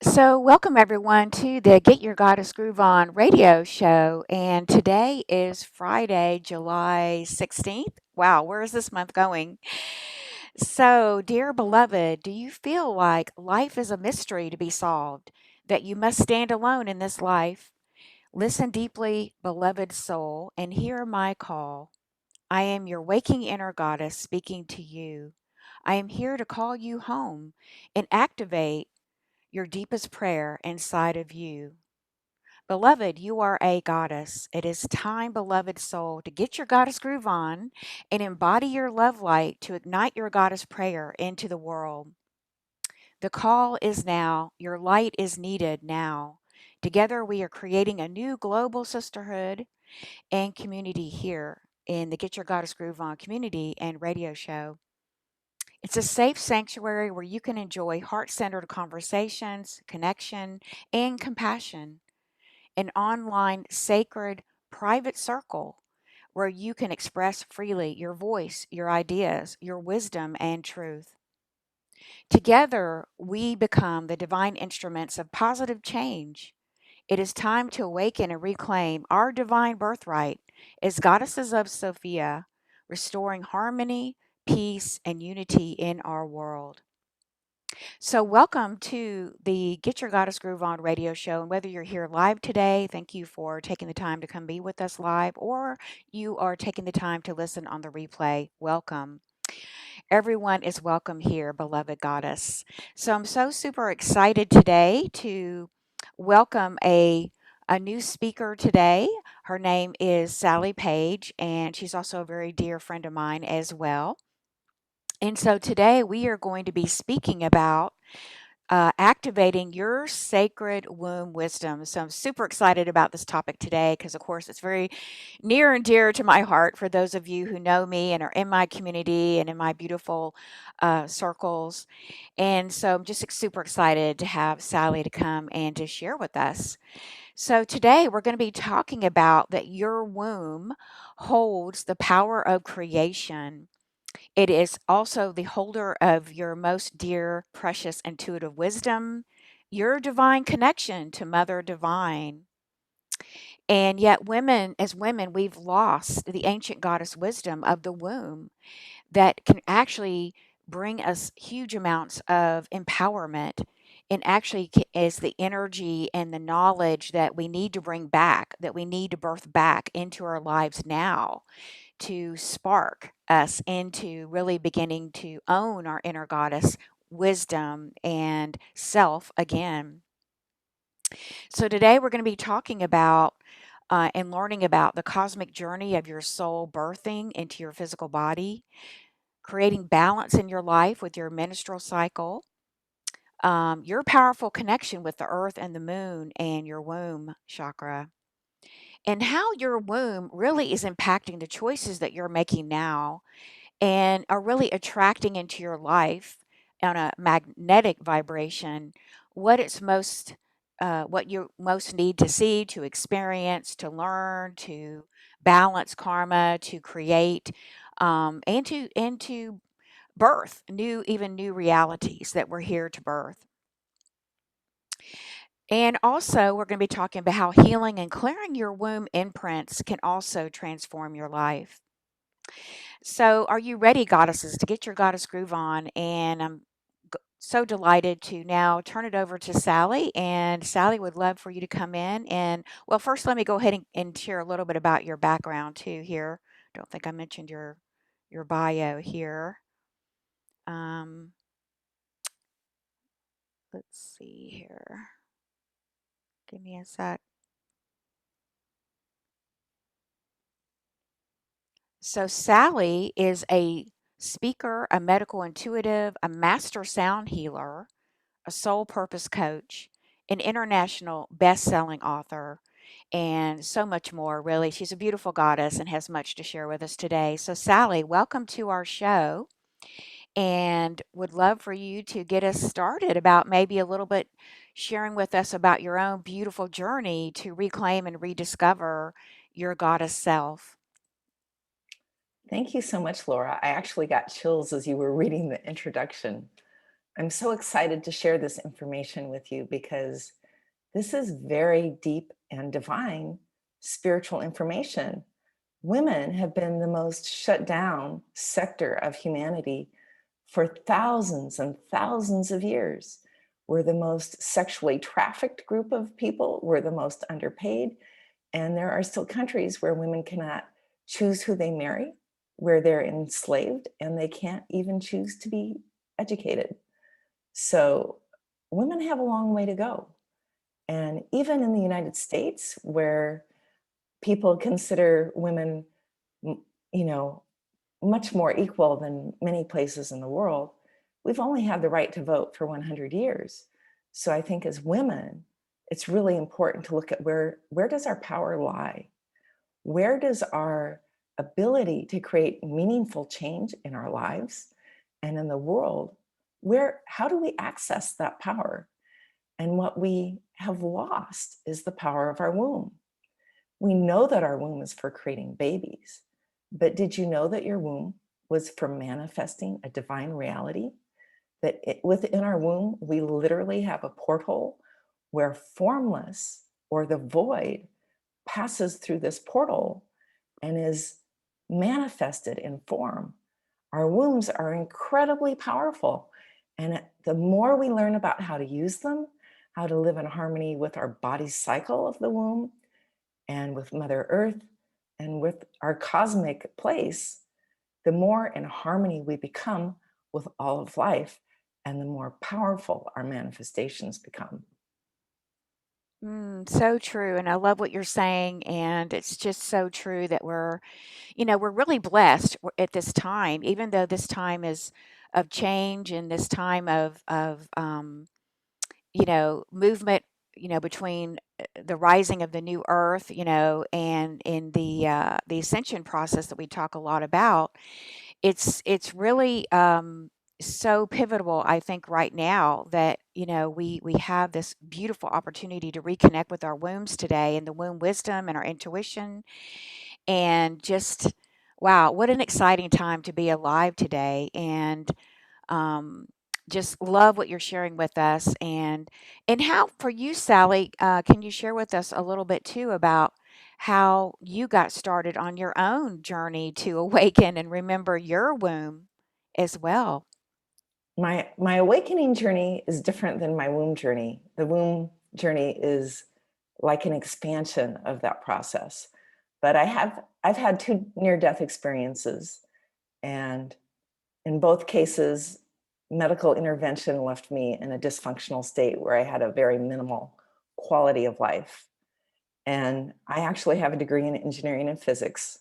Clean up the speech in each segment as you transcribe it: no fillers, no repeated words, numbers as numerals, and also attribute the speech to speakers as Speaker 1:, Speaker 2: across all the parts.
Speaker 1: So, welcome everyone to the Get Your Goddess Groove On radio show. And today is Friday, July 16th. Wow, where is this month going? So, dear beloved, do you feel like life is a mystery to be solved, that you must stand alone in this life? Listen deeply, beloved soul, and hear my call. I am your waking inner goddess speaking to you. I am here to call you home and activate your deepest prayer inside of you. Beloved, you are a goddess. It is time, beloved soul, to get your goddess groove on and embody your love light to ignite your goddess prayer into the world. The call is now. Your light is needed now. Together, we are creating a new global sisterhood and community here in the Get Your Goddess Groove On community and radio show. It's a safe sanctuary where you can enjoy heart centered conversations, connection, and compassion. An online, sacred, private circle where you can express freely your voice, your ideas, your wisdom, and truth. Together, we become the divine instruments of positive change. It is time to awaken and reclaim our divine birthright as goddesses of Sophia, restoring harmony, peace, and unity in our world. So, welcome to the Get Your Goddess Groove On radio show. And whether you're here live today, thank you for taking the time to come be with us live, or you are taking the time to listen on the replay. Welcome. Everyone is welcome here, beloved goddess. So, I'm so super excited today to welcome a new speaker today. Her name is Sally Page, and she's also a very dear friend of mine as well. And so today we are going to be speaking about activating your sacred womb wisdom. So I'm super excited about this topic today because, of course, it's very near and dear to my heart for those of you who know me and are in my community and in my beautiful circles. And so I'm just super excited to have Sally to come and to share with us. So today we're going to be talking about that your womb holds the power of creation. It is also the holder of your most dear, precious, intuitive wisdom, your divine connection to Mother Divine. And yet, as women, we've lost the ancient goddess wisdom of the womb that can actually bring us huge amounts of empowerment and actually is the energy and the knowledge that we need to bring back, that we need to birth back into our lives now to spark us into really beginning to own our inner goddess wisdom and self again. So, today we're going to be talking about and learning about the cosmic journey of your soul birthing into your physical body, creating balance in your life with your menstrual cycle, your powerful connection with the earth and the moon, and your womb chakra, and how your womb really is impacting the choices that you're making now and are really attracting into your life on a magnetic vibration what you most need to see, to experience, to learn, to balance karma, to create, and to birth new realities that we're here to birth. And also, we're going to be talking about how healing and clearing your womb imprints can also transform your life. So, are you ready, goddesses, to get your goddess groove on? And I'm so delighted to now turn it over to Sally. And Sally would love for you to come in. And well, first, let me go ahead and share a little bit about your background too. Here, don't think I mentioned your bio here. Um, let's see here. Give me a sec. So, Sally is a speaker, a medical intuitive, a master sound healer, a soul purpose coach, an international best-selling author, and so much more, really. She's a beautiful goddess and has much to share with us today. So, Sally, welcome to our show and would love for you to get us started about maybe a little bit sharing with us about your own beautiful journey to reclaim and rediscover your goddess self.
Speaker 2: Thank you so much, Laura. I actually got chills as you were reading the introduction. I'm so excited to share this information with you because this is very deep and divine spiritual information. Women have been the most shut down sector of humanity for thousands and thousands of years. We're the most sexually trafficked group of people. We're the most underpaid. And there are still countries where women cannot choose who they marry, where they're enslaved, and they can't even choose to be educated. So women have a long way to go. And even in the United States, where people consider women, you know, much more equal than many places in the world, we've only had the right to vote for 100 years. So I think as women, it's really important to look at where does our power lie? Where does our ability to create meaningful change in our lives and in the world, how do we access that power? And what we have lost is the power of our womb. We know that our womb is for creating babies, but did you know that your womb was for manifesting a divine reality? That within our womb, we literally have a portal where formless or the void passes through this portal and is manifested in form. Our wombs are incredibly powerful. And the more we learn about how to use them, how to live in harmony with our body cycle of the womb and with Mother Earth and with our cosmic place, the more in harmony we become with all of life and the more powerful our manifestations become.
Speaker 1: So true. And I love what you're saying. And it's just so true that we're really blessed at this time, even though this time is of change and this time of movement, between the rising of the new earth, and in the ascension process that we talk a lot about. It's really so pivotal, I think, right now that we have this beautiful opportunity to reconnect with our wombs today and the womb wisdom and our intuition, and just wow, what an exciting time to be alive today. And um, just love what you're sharing with us. And how for you, Sally, can you share with us a little bit too about how you got started on your own journey to awaken and remember your womb as well?
Speaker 2: My awakening journey is different than my womb journey. The womb journey is like an expansion of that process. But I've had two near death experiences, and in both cases, medical intervention left me in a dysfunctional state where I had a very minimal quality of life. And I actually have a degree in engineering and physics.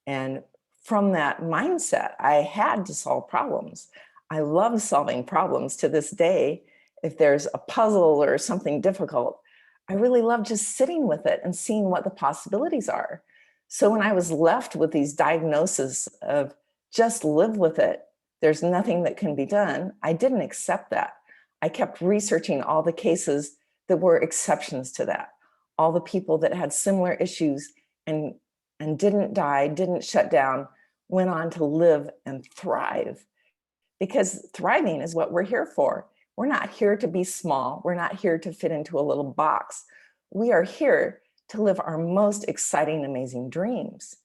Speaker 2: And from that mindset, I had to solve problems. I love solving problems to this day. If there's a puzzle or something difficult, I really love just sitting with it and seeing what the possibilities are. So when I was left with these diagnoses of just live with it, there's nothing that can be done, I didn't accept that. I kept researching all the cases that were exceptions to that, all the people that had similar issues and didn't die, didn't shut down, went on to live and thrive. Because thriving is what we're here for. We're not here to be small. We're not here to fit into a little box. We are here to live our most exciting, amazing dreams.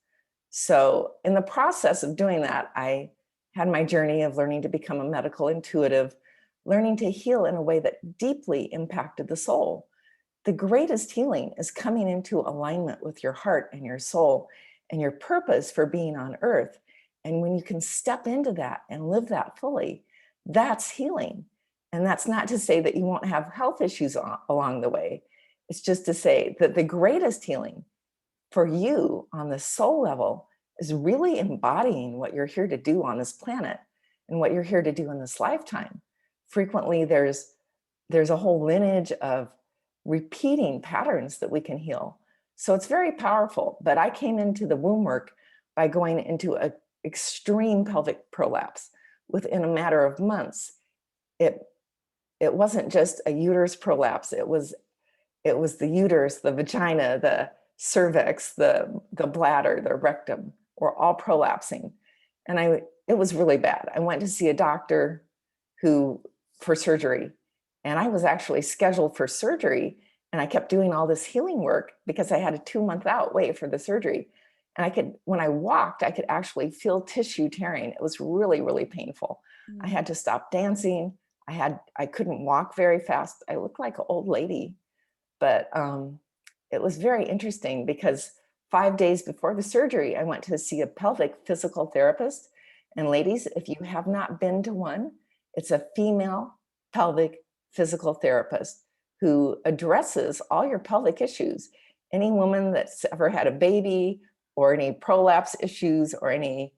Speaker 2: So, in the process of doing that, I had my journey of learning to become a medical intuitive, learning to heal in a way that deeply impacted the soul. The greatest healing is coming into alignment with your heart and your soul and your purpose for being on earth. And when you can step into that and live that fully, that's healing. And that's not to say that you won't have health issues along the way. It's just to say that the greatest healing for you on the soul level is really embodying what you're here to do on this planet and what you're here to do in this lifetime. Frequently, there's a whole lineage of repeating patterns that we can heal. So it's very powerful. But I came into the womb work by going into an extreme pelvic prolapse within a matter of months. It it wasn't just a uterus prolapse. It was the uterus, the vagina, the cervix, the bladder, the rectum were all prolapsing. And it was really bad. I went to see a doctor who for surgery. And I was actually scheduled for surgery, and I kept doing all this healing work because I had a 2 month out wait for the surgery. And I could, when I walked, I could actually feel tissue tearing. It was really, really painful. I
Speaker 1: Mm.
Speaker 2: had to stop dancing. I couldn't walk very fast. I looked like an old lady, but it was very interesting because 5 days before the surgery, I went to see a pelvic physical therapist. And ladies, if you have not been to one, it's a female pelvic physical therapist who addresses all your pelvic issues. Any woman that's ever had a baby or any prolapse issues or any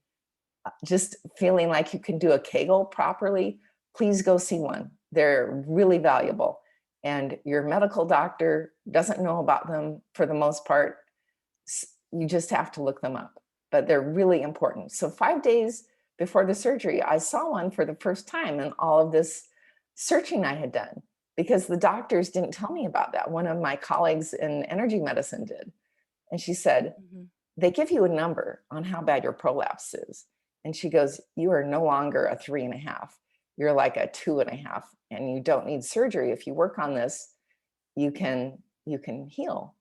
Speaker 2: just feeling like you can do a Kegel properly, please go see one. They're really valuable. And your medical doctor doesn't know about them for the most part. You just have to look them up, but they're really important. So 5 days before the surgery, I saw one for the first time in all of this searching I had done because the doctors didn't tell me about that. One of my colleagues in energy medicine did. And she said,
Speaker 1: Mhm.
Speaker 2: they give you a number on how bad your prolapse is. And she goes, you are no longer a 3.5. You're like a 2.5, and you don't need surgery. If you work on this, you can heal.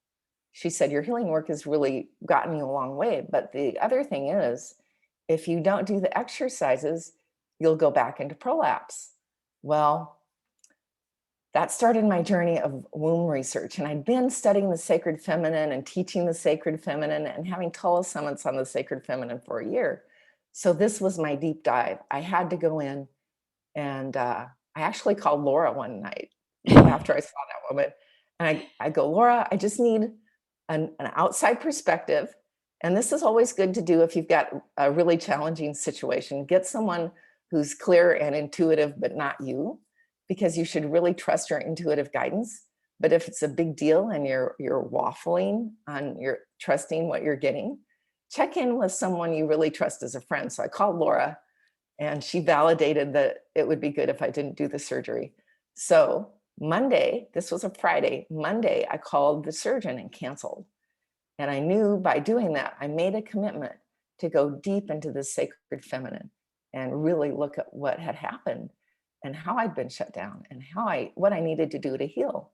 Speaker 2: She said, your healing work has really gotten you a long way. But the other thing is, if you don't do the exercises, you'll go back into prolapse. Well, that started my journey of womb research. And I'd been studying the sacred feminine and teaching the sacred feminine and having telesummits on the sacred feminine for a year. So this was my deep dive. I had to go in, and I actually called Laura one night after I saw that woman. And I go, Laura, I just need an outside perspective. And this is always good to do if you've got a really challenging situation. Get someone who's clear and intuitive, but not you, because you should really trust your intuitive guidance. But if it's a big deal and you're waffling on you're trusting what you're getting, check in with someone you really trust as a friend. So I called Laura, and she validated that it would be good if I didn't do the surgery. So Monday, this was a Friday, Monday, I called the surgeon and canceled. And I knew by doing that, I made a commitment to go deep into the sacred feminine and really look at what had happened and how I'd been shut down and what I needed to do to heal.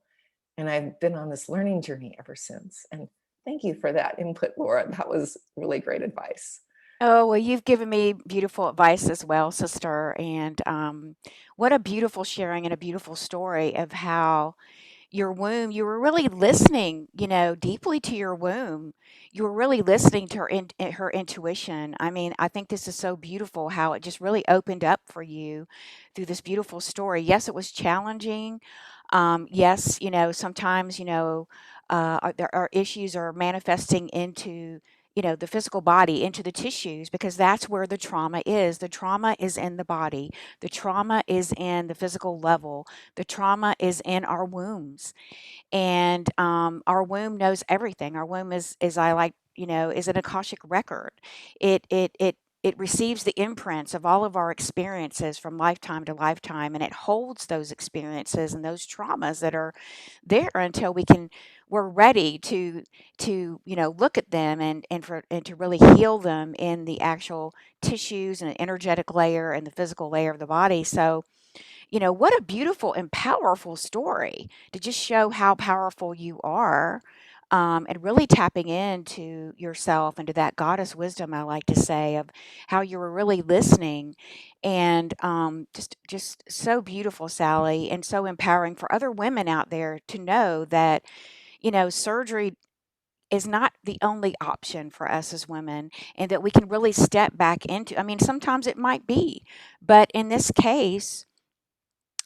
Speaker 2: And I've been on this learning journey ever since. And thank you for that input, Laura. That was really great advice.
Speaker 1: Oh, well, you've given me beautiful advice as well, sister. And what a beautiful sharing and a beautiful story of how your womb, you were really listening, deeply to your womb. You were really listening to her intuition. I mean, I think this is so beautiful how it just really opened up for you through this beautiful story. Yes, it was challenging. Yes, sometimes, there are issues are manifesting into the physical body, into the tissues, because that's where the trauma is. The trauma is in the body. The trauma is in the physical level. The trauma is in our wombs, and our womb knows everything. Our womb is I like is an akashic record. It receives the imprints of all of our experiences from lifetime to lifetime, and it holds those experiences and those traumas that are there until we're ready to look at them and to really heal them in the actual tissues and the energetic layer and the physical layer of the body. So what a beautiful and powerful story to just show how powerful you are, and really tapping into yourself and to that goddess wisdom, I like to say, of how you were really listening. And just so beautiful, Sally, and so empowering for other women out there to know that, surgery is not the only option for us as women, and that we can really step back into, I mean, sometimes it might be, but in this case,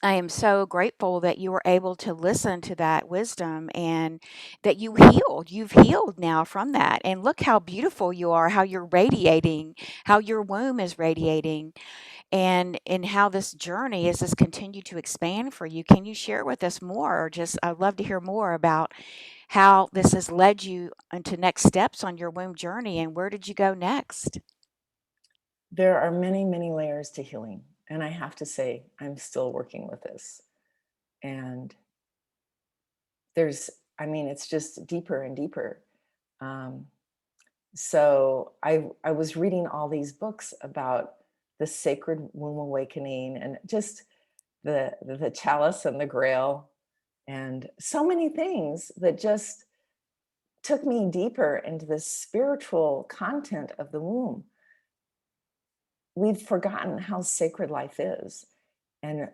Speaker 1: I am so grateful that you were able to listen to that wisdom and that you healed. You've healed now from that. And look how beautiful you are, how you're radiating, how your womb is radiating, and how this journey has just continued to expand for you. Can you share with us more? Or just, I'd love to hear more about how this has led you into next steps on your womb journey, and where did you go next?
Speaker 2: There are many, many layers to healing. And I have to say, I'm still working with this. And there's, I mean, it's just deeper and deeper. Um, so I was reading all these books about the sacred womb awakening and just the chalice and the grail, and so many things that just took me deeper into the spiritual content of the womb. We've forgotten how sacred life is. And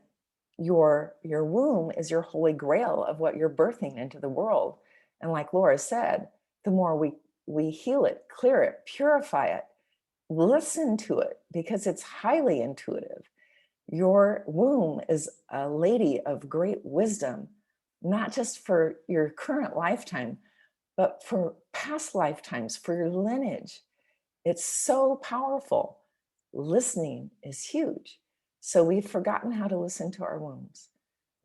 Speaker 2: your womb is your holy grail of what you're birthing into the world. And like Laura said, the more we heal it, clear it, purify it, listen to it, because it's highly intuitive. Your womb is a lady of great wisdom, not just for your current lifetime, but for past lifetimes, for your lineage. It's so powerful. Listening is huge. So we've forgotten how to listen to our wombs.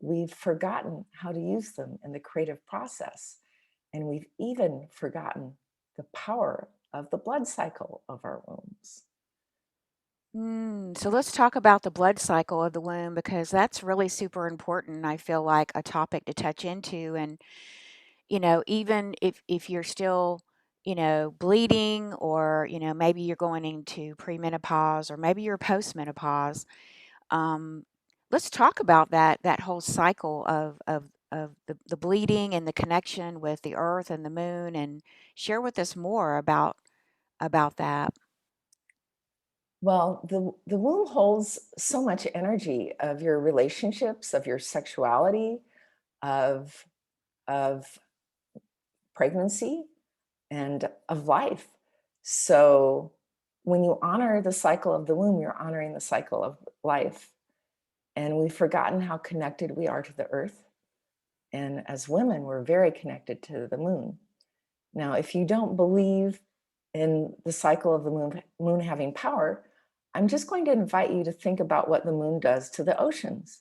Speaker 2: We've forgotten how to use them in the creative process. And we've even forgotten the power of the blood cycle of our wombs.
Speaker 1: So let's talk about the blood cycle of the womb because that's really super important. I feel like a topic to touch into, and even if you're still, bleeding, or maybe you're going into premenopause, or maybe you're postmenopause. Um, let's talk about that whole cycle of the bleeding and the connection with the earth and the moon, and share with us more about that.
Speaker 2: Well, the womb holds so much energy of your relationships, of your sexuality, of, of pregnancy, and of life. So when you honor the cycle of the womb, you're honoring the cycle of life. And we've forgotten how connected we are to the earth. And as women, we're very connected to the moon. Now, if you don't believe in the cycle of the moon having power, I'm just going to invite you to think about what the moon does to the oceans.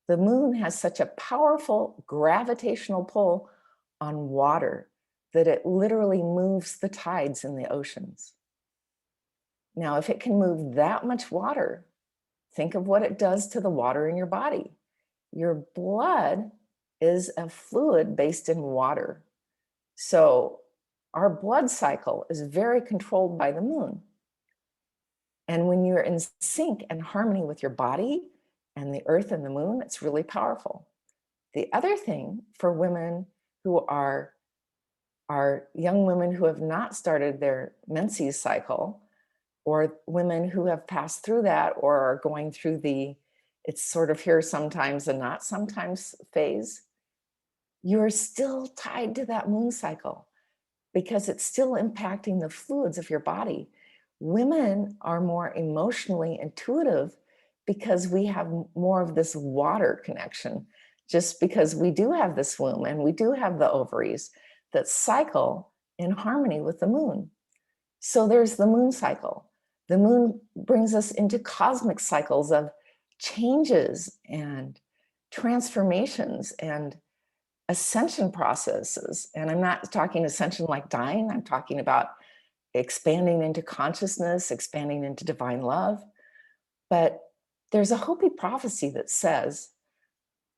Speaker 2: The moon has such a powerful gravitational pull on water that it literally moves the tides in the oceans. Now, if it can move that much water, think of what it does to the water in your body. Your blood is a fluid based in water. So our blood cycle is very controlled by the moon. And when you're in sync and harmony with your body and the earth and the moon, it's really powerful. The other thing for women who are young women who have not started their menses cycle, or women who have passed through that or are going through the it's sort of here sometimes and not sometimes phase, you're still tied to that moon cycle because it's still impacting the fluids of your body. Women are more emotionally intuitive because we have more of this water connection, just because we do have this womb and we do have the ovaries that cycle in harmony with the moon. So there's the moon cycle. The moon brings us into cosmic cycles of changes and transformations and ascension processes. And I'm not talking ascension like dying, I'm talking about expanding into consciousness, expanding into divine love. But there's a Hopi prophecy that says,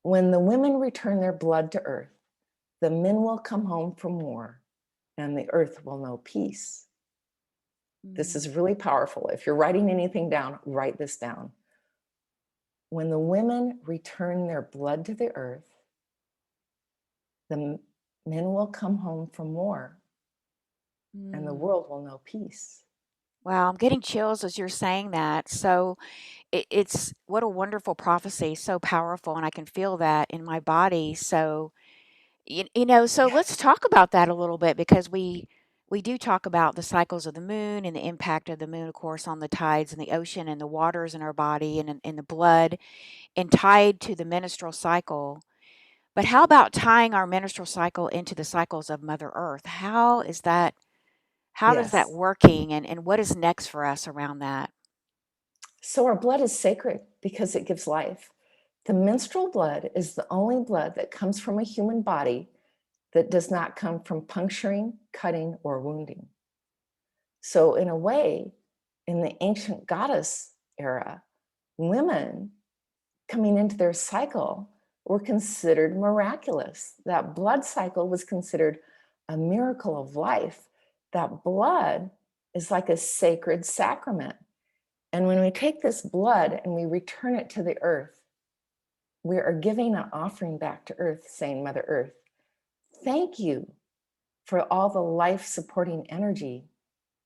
Speaker 2: when the women return their blood to earth, the men will come home from war and the earth will know peace. This
Speaker 1: Mm.
Speaker 2: is really powerful. If you're writing anything down, write this down. When the women return their blood to the earth, the men will come home from war and the
Speaker 1: Mm.
Speaker 2: world will know peace.
Speaker 1: Wow, I'm getting chills as you're saying that. So it's what a wonderful prophecy, so powerful, and I can feel that in my body. So so
Speaker 2: Yeah.
Speaker 1: let's talk about that a little bit because we do talk about the cycles of the moon and the impact of the moon, of course, on the tides and the ocean and the waters in our body and in the blood, and tied to the menstrual cycle. But how about tying our menstrual cycle into the cycles of Mother Earth? How does that
Speaker 2: Yes.
Speaker 1: working, and what is next for us around that?
Speaker 2: So our blood is sacred because it gives life. The menstrual blood is the only blood that comes from a human body that does not come from puncturing, cutting, or wounding. So, in a way, in the ancient goddess era, women coming into their cycle were considered miraculous. That blood cycle was considered a miracle of life. That blood is like a sacred sacrament. And when we take this blood and we return it to the earth, we are giving an offering back to Earth, saying, Mother Earth, thank you for all the life-supporting energy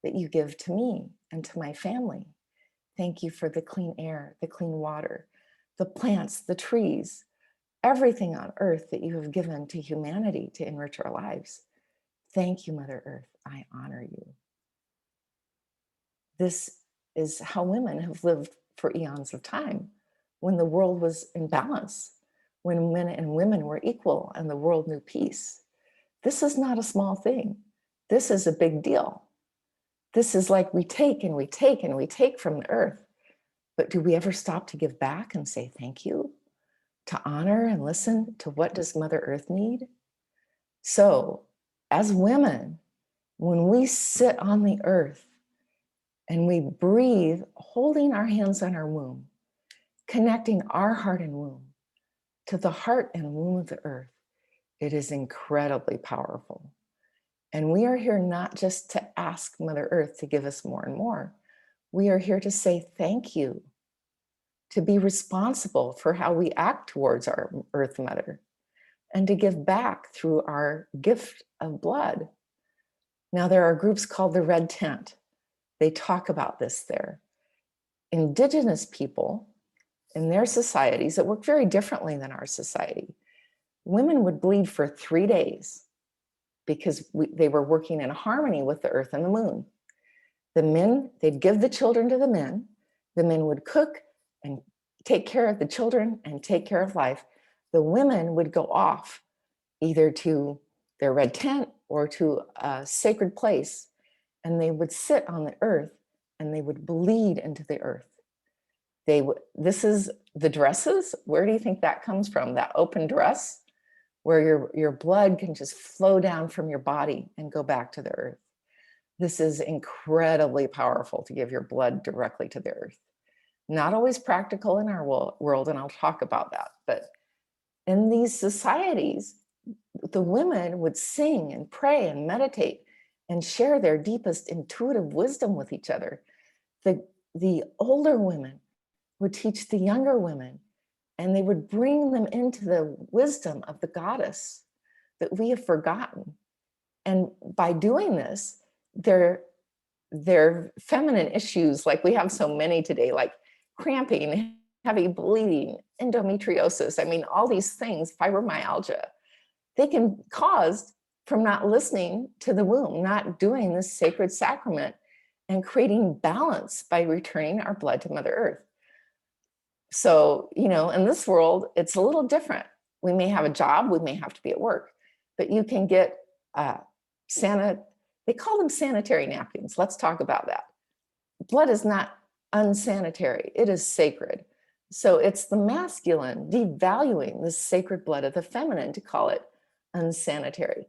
Speaker 2: that you give to me and to my family. Thank you for the clean air, the clean water, the plants, the trees, everything on Earth that you have given to humanity to enrich our lives. Thank you, Mother Earth. I honor you. This is how women have lived for eons of time, when the world was in balance, when men and women were equal and the world knew peace. This is not a small thing. This is a big deal. This is like we take and we take and we take from the earth. But do we ever stop to give back and say thank you? To honor and listen to what does Mother Earth need? So as women, when we sit on the earth and we breathe, holding our hands on our womb, connecting our heart and womb to the heart and womb of the earth, it is incredibly powerful. And we are here not just to ask Mother Earth to give us more and more. We are here to say thank you, to be responsible for how we act towards our Earth Mother, and to give back through our gift of blood. Now, there are groups called the Red Tent. They talk about this there. Indigenous people in their societies that work very differently than our society, women would bleed for 3 days because they were working in harmony with the earth and the moon. The men, they'd give the children to the men would cook and take care of the children and take care of life. The women would go off either to their red tent or to a sacred place, and they would sit on the earth and they would bleed into the earth. This is the dresses. Where do you think that comes from? That open dress where your blood can just flow down from your body and go back to the earth. This is incredibly powerful to give your blood directly to the earth. Not always practical in our world, and I'll talk about that. But in these societies, the women would sing and pray and meditate and share their deepest intuitive wisdom with each other. The older women would teach the younger women, and they would bring them into the wisdom of the goddess that we have forgotten. And by doing this, their feminine issues, like we have so many today, like cramping, heavy bleeding, endometriosis, I mean, all these things, fibromyalgia, they can cause from not listening to the womb, not doing this sacred sacrament and creating balance by returning our blood to Mother Earth. So, in this world, it's a little different. We may have a job, we may have to be at work, but you can get they call them sanitary napkins. Let's talk about that. Blood is not unsanitary, it is sacred. So it's the masculine devaluing the sacred blood of the feminine to call it unsanitary.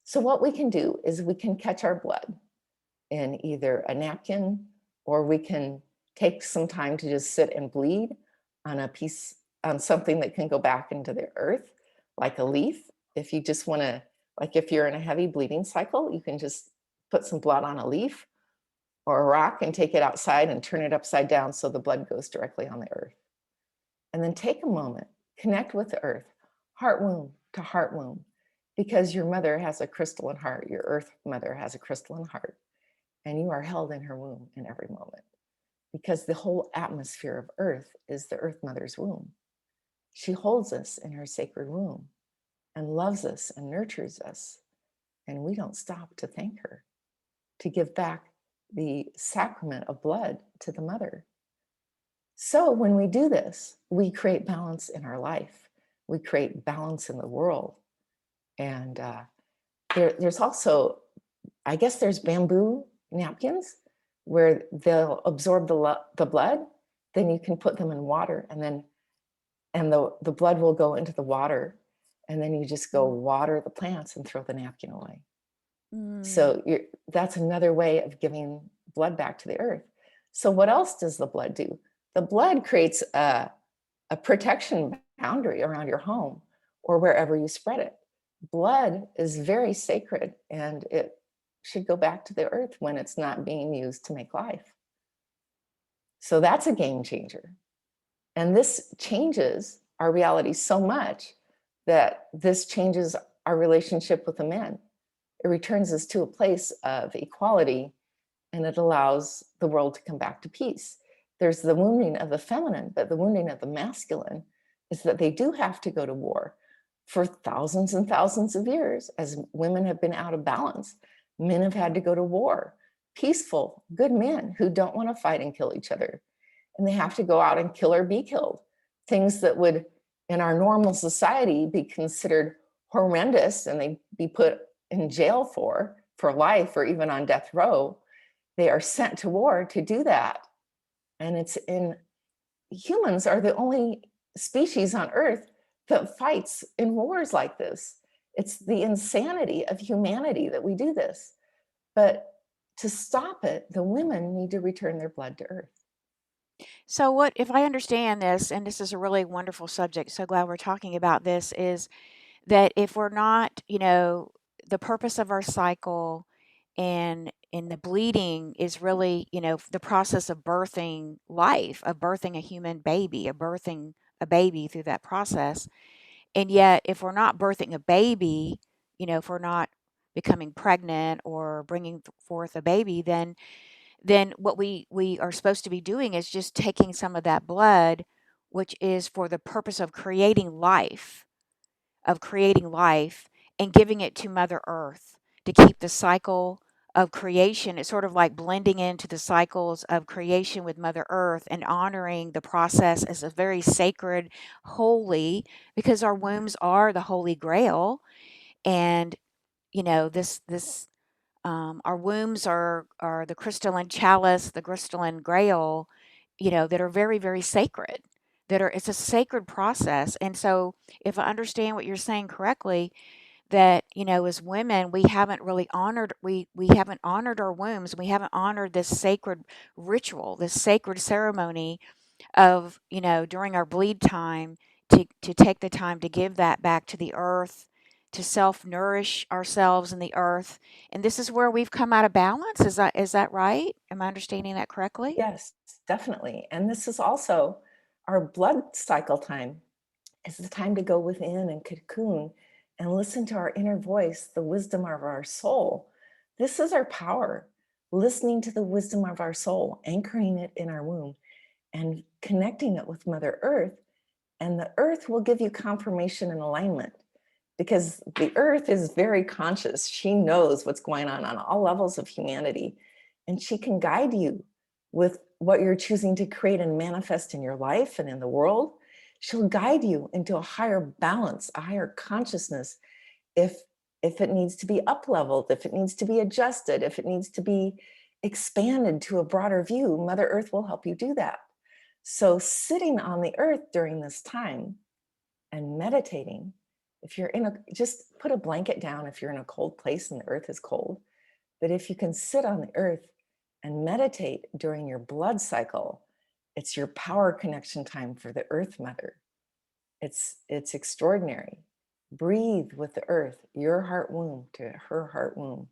Speaker 2: So what we can do is we can catch our blood in either a napkin, or we can take some time to just sit and bleed on something that can go back into the earth, like a leaf. If you just want to, like if you're in a heavy bleeding cycle, you can just put some blood on a leaf or a rock and take it outside and turn it upside down so the blood goes directly on the earth. And then take a moment, connect with the earth, heart womb to heart womb, because your mother has a crystalline heart, your earth mother has a crystalline heart, and you are held in her womb in every moment, because the whole atmosphere of earth is the earth mother's womb. She holds us in her sacred womb and loves us and nurtures us. And we don't stop to thank her, to give back the sacrament of blood to the mother. So when we do this, we create balance in our life. We create balance in the world. And there's also, I guess there's bamboo napkins where they'll absorb the blood. Then you can put them in water, and the blood will go into the water, and then you just go water the plants and throw the napkin away. So that's another way of giving blood back to the earth. So what else does the blood do? The blood creates a protection boundary around your home or wherever you spread it. Blood is very sacred, and it should go back to the earth when it's not being used to make life. So that's a game changer. And this changes our reality so much that this changes our relationship with the men. It returns us to a place of equality, and it allows the world to come back to peace. There's the wounding of the feminine, but the wounding of the masculine is that they do have to go to war for thousands and thousands of years. As women have been out of balance, men have had to go to war. Peaceful, good men who don't want to fight and kill each other. And they have to go out and kill or be killed. Things that would, in our normal society, be considered horrendous and they'd be put in jail for life or even on death row. They are sent to war to do that. And humans are the only species on Earth that fights in wars like this. It's the insanity of humanity that we do this. But to stop it, the women need to return their blood to Earth.
Speaker 1: So, what if I understand this, and this is a really wonderful subject, so glad we're talking about this, is that if we're not, the purpose of our cycle and in the bleeding is really, the process of birthing life, of birthing a human baby, of birthing a baby through that process. And yet, if we're not birthing a baby, if we're not becoming pregnant or bringing forth a baby, then what we are supposed to be doing is just taking some of that blood, which is for the purpose of creating life, and giving it to Mother Earth to keep the cycle of creation. It's sort of like blending into the cycles of creation with Mother Earth and honoring the process as a very sacred, holy, because our wombs are the Holy Grail. And, this our wombs are the crystalline chalice, the crystalline grail, that are very, very sacred. It's a sacred process. And so, if I understand what you're saying correctly, that as women we haven't really honored we haven't honored our wombs. We haven't honored this sacred ritual, this sacred ceremony of, during our bleed time, to take the time to give that back to the earth, to self nourish ourselves in the earth. And this is where we've come out of balance. Is that right? Am I understanding that correctly?
Speaker 2: Yes, definitely. And this is also our blood cycle time. It's the time to go within and cocoon and listen to our inner voice, the wisdom of our soul. This is our power, listening to the wisdom of our soul, anchoring it in our womb and connecting it with Mother Earth. And the earth will give you confirmation and alignment because the earth is very conscious. She knows what's going on all levels of humanity, and she can guide you with what you're choosing to create and manifest in your life and in the world. She'll guide you into a higher balance, a higher consciousness. If it needs to be up leveled, if it needs to be adjusted, if it needs to be expanded to a broader view, Mother Earth will help you do that. So sitting on the earth during this time and meditating, if you're just put a blanket down if you're in a cold place and the earth is cold. But if you can sit on the earth and meditate during your blood cycle, it's your power connection time for the earth mother. It's extraordinary. Breathe with the earth, your heart womb to her heart womb.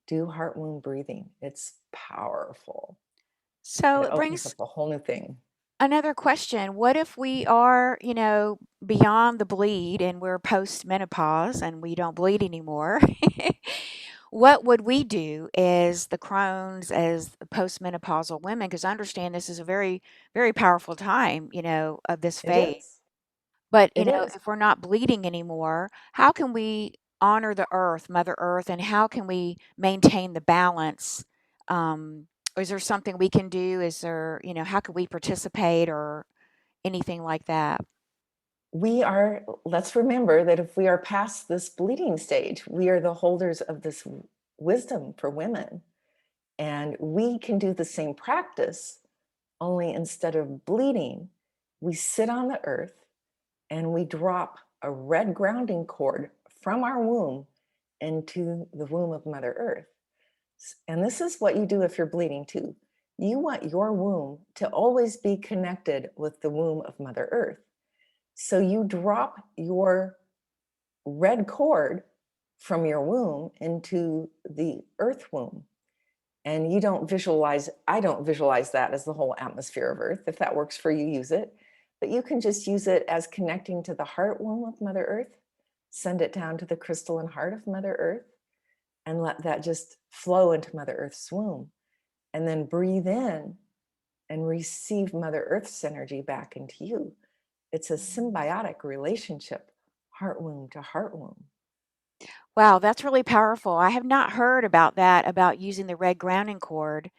Speaker 2: Do heart womb breathing. It's powerful.
Speaker 1: So
Speaker 2: It
Speaker 1: it
Speaker 2: opens
Speaker 1: brings
Speaker 2: up a whole new thing.
Speaker 1: another question. What if we are, beyond the bleed and we're post menopause and we don't bleed anymore? What would we do as the Crohn's, as postmenopausal women? Because I understand this is a very, very powerful time, of this
Speaker 2: It
Speaker 1: phase.
Speaker 2: is.
Speaker 1: But,
Speaker 2: It is.
Speaker 1: if we're not bleeding anymore, how can we honor the earth, Mother Earth, and how can we maintain the balance? Is there something we can do? Is there, how can we participate or anything like that?
Speaker 2: Let's remember that if we are past this bleeding stage, we are the holders of this wisdom for women. And we can do the same practice, only instead of bleeding, we sit on the earth and we drop a red grounding cord from our womb into the womb of Mother Earth. And this is what you do if you're bleeding too. You want your womb to always be connected with the womb of Mother Earth. So you drop your red cord from your womb into the earth womb. And I don't visualize that as the whole atmosphere of Earth. If that works for you, use it. but you can just use it as connecting to the heart womb of Mother Earth, send it down to the crystalline heart of Mother Earth, and let that just flow into Mother Earth's womb. And then breathe in and receive Mother Earth's energy back into you. It's a symbiotic relationship, heart womb to heart womb.
Speaker 1: Wow, that's really powerful. I have not heard about that, about using the red grounding cord.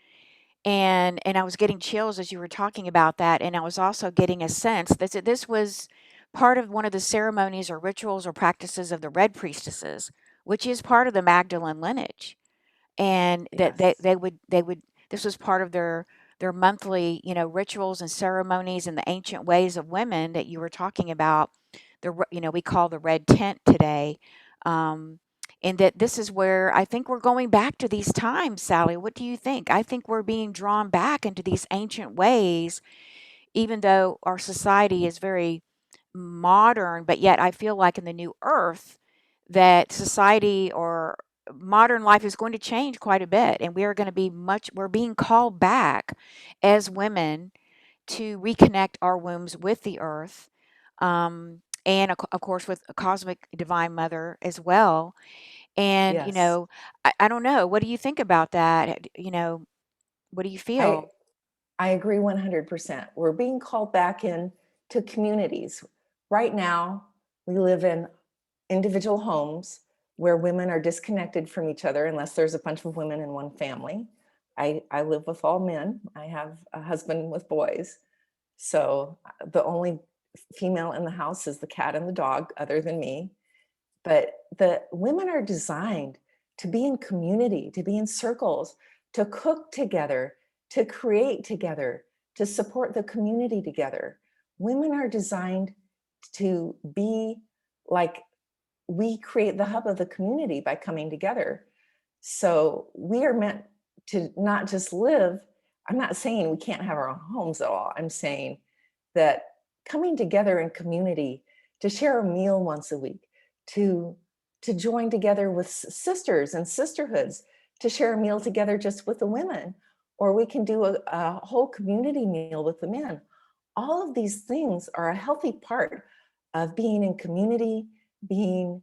Speaker 1: And I was getting chills as you were talking about that, and I was also getting a sense that this was part of one of the ceremonies or rituals or practices of the red priestesses, which is part of the Magdalene lineage. And that
Speaker 2: Yes.
Speaker 1: they would this was part of their monthly, rituals and ceremonies and the ancient ways of women that you were talking about. We call the red tent today. Um, and that this is where I think we're going back to these times, Sally. What do you think? I think we're being drawn back into these ancient ways, even though our society is very modern, but yet I feel like in the new earth that society or modern life is going to change quite a bit, and we are going to be we're being called back as women to reconnect our wombs with the earth, and of course with a cosmic divine mother as well. And
Speaker 2: Yes.
Speaker 1: I don't know, what do you think about that? What do you
Speaker 2: I
Speaker 1: feel?
Speaker 2: I agree 100%. We're being called back in to communities. Right now, we live in individual homes where women are disconnected from each other unless there's a bunch of women in one family. I live with all men. I have a husband with boys. So the only female in the house is the cat and the dog, other than me. But the women are designed to be in community, to be in circles, to cook together, to create together, to support the community together. Women are designed to be like, we create the hub of the community by coming together. So we are meant to not just live. I'm not saying we can't have our own homes at all. I'm saying that coming together in community, to share a meal once a week, to to join together with sisters and sisterhoods, to share a meal together just with the women, or we can do a whole community meal with the men. All of these things are a healthy part of being in community, being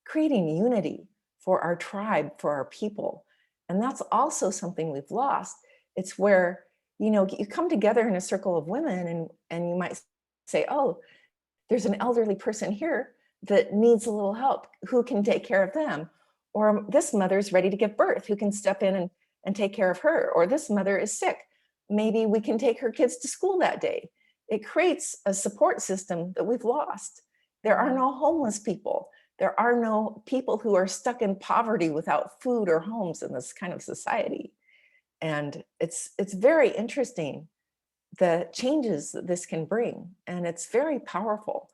Speaker 2: creating unity for our tribe, for our people. And that's also something we've lost. It's where, you come together in a circle of women, and you might say, oh, there's an elderly person here that needs a little help. Who can take care of them? Or this mother's ready to give birth. Who can step in and take care of her? Or this mother is sick. Maybe we can take her kids to school that day. It creates a support system that we've lost. There are
Speaker 1: Mhm.
Speaker 2: no homeless people. There are no people who are stuck in poverty without food or homes in this kind of society. And it's very interesting, the changes that this can bring, and it's very powerful.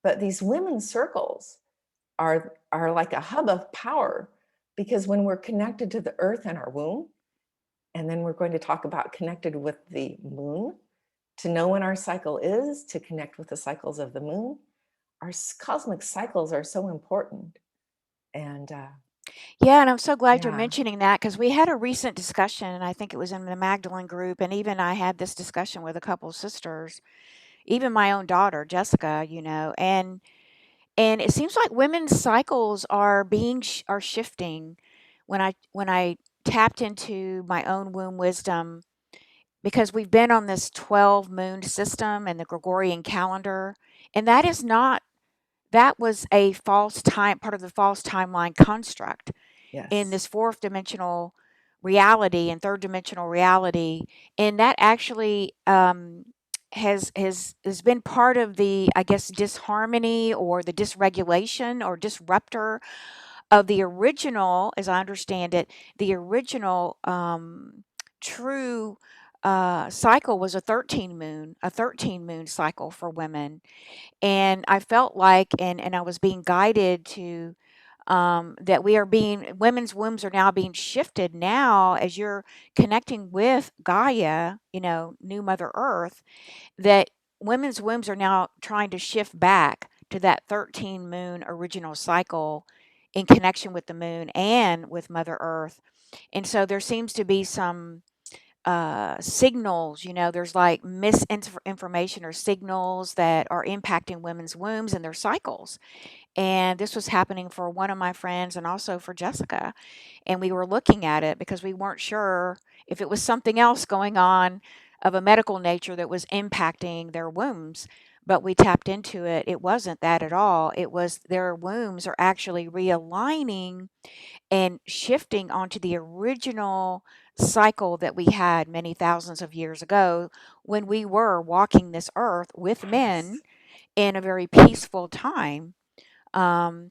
Speaker 2: But these women's circles are like a hub of power, because when we're connected to the earth and our womb, and then we're going to talk about connected with the moon, to know when our cycle is, to connect with the cycles of the moon. Our cosmic cycles are so important. And
Speaker 1: Yeah, and I'm so glad you're
Speaker 2: yeah.
Speaker 1: mentioning that because we had a recent discussion, and I think it was in the Magdalene group, and even I had this discussion with a couple of sisters, even my own daughter, Jessica, and it seems like women's cycles are shifting. When I tapped into my own womb wisdom, because we've been on this 12 moon system and the Gregorian calendar, and that was a part of the false timeline construct in
Speaker 2: Yes.
Speaker 1: this fourth dimensional reality and third dimensional reality, and that actually has been part of the, I guess, disharmony or the dysregulation or disruptor of the original, as I understand it, the original true cycle was a 13 moon cycle for women. And I felt like, and I was being guided to, that women's wombs are now being shifted now as you're connecting with Gaia, new Mother Earth, that women's wombs are now trying to shift back to that 13 moon original cycle in connection with the moon and with Mother Earth. And so there seems to be some signals, there's like misinformation or signals that are impacting women's wombs and their cycles. And this was happening for one of my friends and also for Jessica. And we were looking at it because we weren't sure if it was something else going on of a medical nature that was impacting their wombs. But we tapped into it. It wasn't that at all. It was their wombs are actually realigning and shifting onto the original cycle that we had many thousands of years ago when we were walking this earth with men
Speaker 2: Yes.
Speaker 1: in a very peaceful time. Um,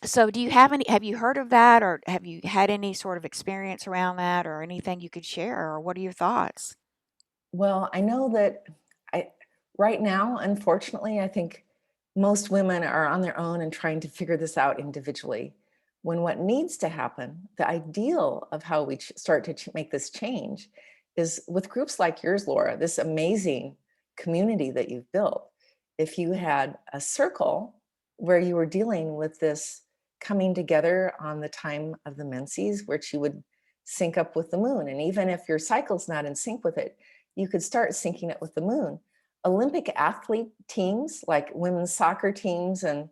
Speaker 1: so have you heard of that, or have you had any sort of experience around that, or anything you could share, or what are your thoughts?
Speaker 2: Well, I know that I right now, unfortunately, I think most women are on their own and trying to figure this out individually. When what needs to happen, the ideal of how we start to make this change is with groups like yours, Laura, this amazing community that you've built. If you had a circle where you were dealing with this coming together on the time of the menses, which you would sync up with the moon. And even if your cycle's not in sync with it, you could start syncing it with the moon. Olympic athlete teams, like women's soccer teams and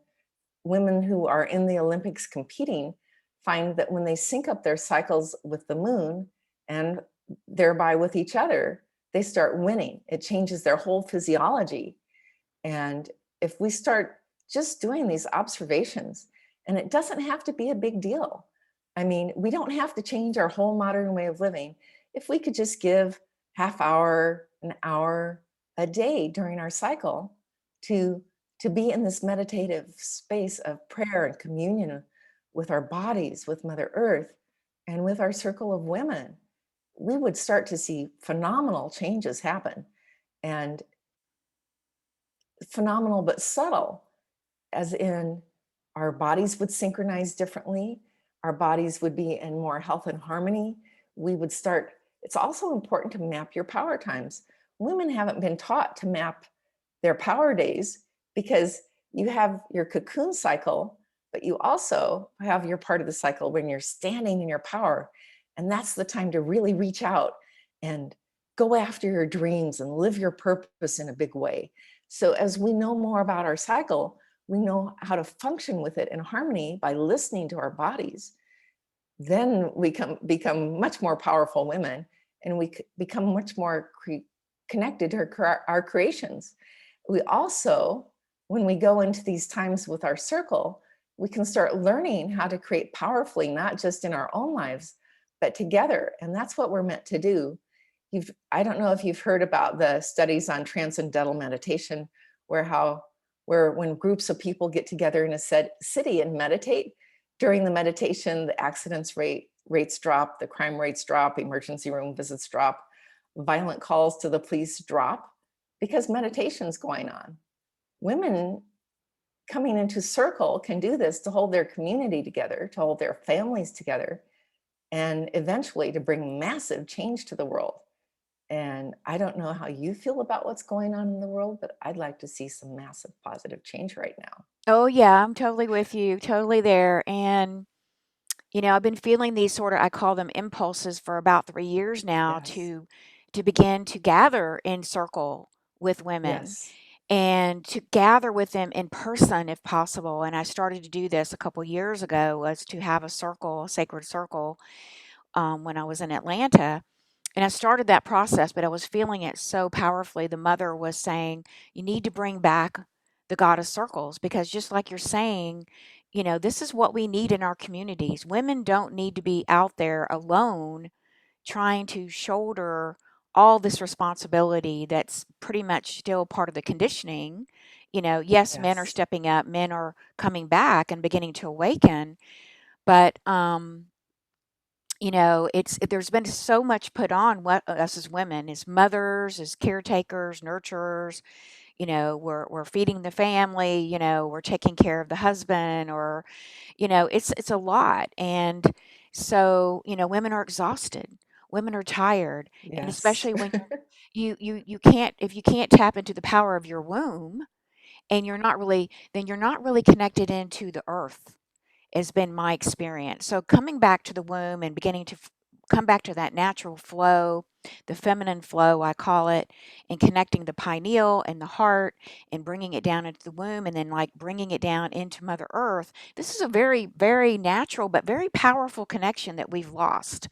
Speaker 2: women who are in the Olympics competing, find that when they sync up their cycles with the moon and thereby with each other, they start winning. It changes their whole physiology. And if we start just doing these observations, and it doesn't have to be a big deal. I mean, we don't have to change our whole modern way of living. If we could just give half hour, an hour a day during our cycle to to be in this meditative space of prayer and communion with our bodies, with Mother Earth, and with our circle of women, we would start to see phenomenal changes happen. And phenomenal but subtle, as in our bodies would synchronize differently, our bodies would be in more health and harmony. We would start, it's also important to map your power times. Women haven't been taught to map their power days because you have your cocoon cycle, but you also have your part of the cycle when you're standing in your power. And that's the time to really reach out and go after your dreams and live your purpose in a big way. So, as we know more about our cycle, we know how to function with it in harmony by listening to our bodies. Then we become much more powerful women, and we become much more connected to our creations. We also, when we go into these times with our circle, we can start learning how to create powerfully, not just in our own lives, but together. And that's what we're meant to do. I don't know if you've heard about the studies on transcendental meditation, where when groups of people get together in a city and meditate, during the meditation, the rates drop, the crime rates drop, emergency room visits drop, violent calls to the police drop because meditation's going on. Women coming into circle can do this to hold their community together, to hold their families together, and eventually to bring massive change to the world. And I don't know how you feel about what's going on in the world, but I'd like to see some massive positive change right now.
Speaker 1: Oh yeah, I'm totally with you, totally there. And I've been feeling these sort of, I call them impulses, for about 3 years now
Speaker 2: Yes.
Speaker 1: to begin to gather in circle with women
Speaker 2: Yes.
Speaker 1: and to gather with them in person if possible. And I started to do this a couple years ago, was to have a circle, a sacred circle, when I was in Atlanta. And I started that process, but I was feeling it so powerfully. The mother was saying, you need to bring back the goddess circles because, just like you're saying, this is what we need in our communities. Women don't need to be out there alone trying to shoulder all this responsibility that's pretty much still part of the conditioning. Yes, men are
Speaker 2: Yes.
Speaker 1: stepping up, men are coming back and beginning to awaken, but there's been so much put on what us as women, as mothers, as caretakers, nurturers. We're feeding the family. We're taking care of the husband, or it's a lot. And so women are exhausted, women are tired, and
Speaker 2: Yes.
Speaker 1: especially when you can't, if you can't tap into the power of your womb, and you're not really connected into the earth, has been my experience. So coming back to the womb and beginning to come back to that natural flow, the feminine flow, I call it, and connecting the pineal and the heart and bringing it down into the womb and then like bringing it down into Mother Earth. This is a very, very natural but very powerful connection that we've lost.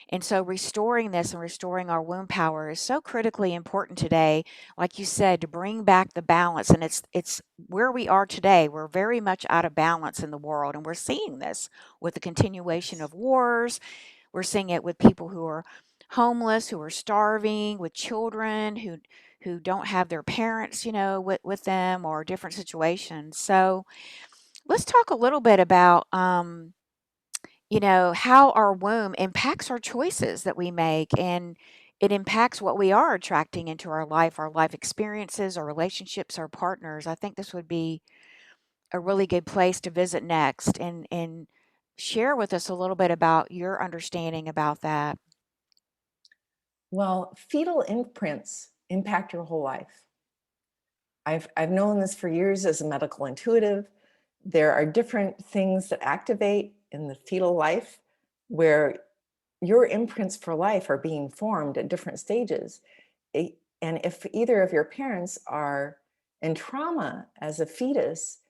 Speaker 1: And so restoring this and restoring our womb power is so critically important today, like you said, to bring back the balance. And it's where we are today. We're very much out of balance in the world. And we're seeing this with the continuation of wars. We're seeing it with people who are homeless, who are starving, with children who don't have their parents, with them or different situations. So let's talk a little bit about how our womb impacts our choices that we make, and it impacts what we are attracting into our life experiences, our relationships, our partners. I think this would be a really good place to visit next and share with us a little bit about your understanding about that.
Speaker 2: Well, fetal imprints impact your whole life. I've known this for years as a medical intuitive. There are different things that activate in the fetal life where your imprints for life are being formed at different stages. And if either of your parents are in trauma as a fetus,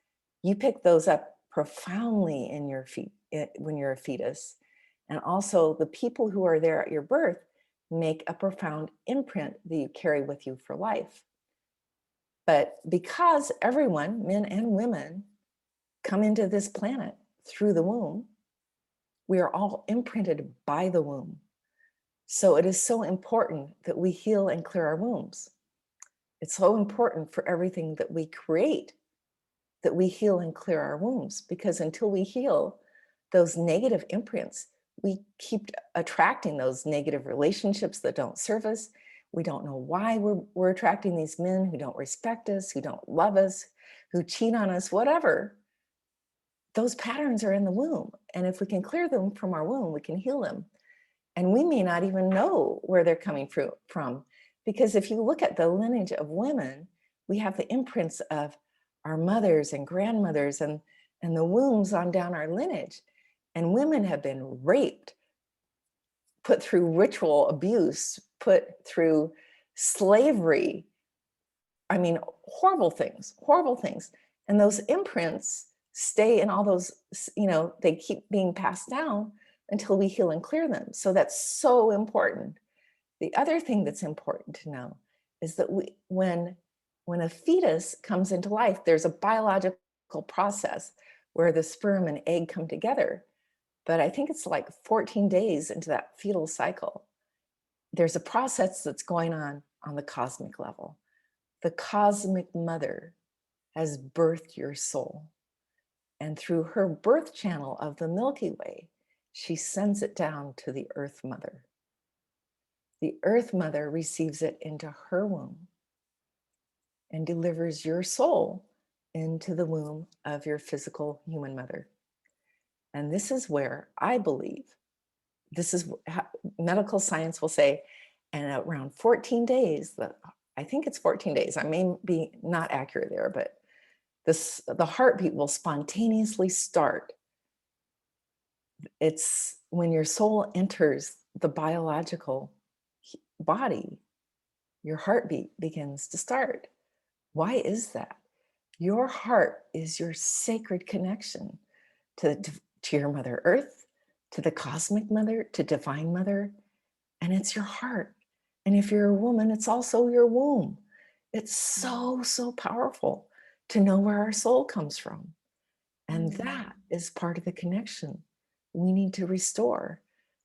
Speaker 2: you pick those up profoundly in your feet when you're a fetus. And also, the people who are there at your birth make a profound imprint that you carry with you for life. But because everyone, men and women, come into this planet through the womb, we are all imprinted by the womb. So it is so important that we heal and clear our wombs. It's so important for everything that we create that we heal and clear our wombs, because until we heal those negative imprints, we keep attracting those negative relationships that don't serve us. We don't know why we're attracting these men who don't respect us, who don't love us, who cheat on us, whatever. Those patterns are in the womb. And if we can clear them from our womb, we can heal them. And we may not even know where they're coming from. Because if you look at the lineage of women, we have the imprints of our mothers and grandmothers and the wombs on down our lineage. And women have been raped, put through ritual abuse, put through slavery. I mean, horrible things, horrible things. And those imprints stay in all those, they keep being passed down until we heal and clear them. So that's so important. The other thing that's important to know is that when a fetus comes into life, there's a biological process where the sperm and egg come together. But I think it's like 14 days into that fetal cycle. There's a process that's going on the cosmic level. The cosmic mother has birthed your soul. And through her birth channel of the Milky Way, she sends it down to the Earth Mother. The Earth Mother receives it into her womb and delivers your soul into the womb of your physical human mother. And this is where I believe, this is how medical science will say, and around 14 days, I think it's 14 days, I may be not accurate there, but the heartbeat will spontaneously start. It's when your soul enters the biological body, your heartbeat begins to start. Why is that? Your heart is your sacred connection to your Mother Earth, to the cosmic mother, to divine mother, and it's your heart. And if you're a woman, it's also your womb. It's so, so powerful to know where our soul comes from. And that is part of the connection we need to restore.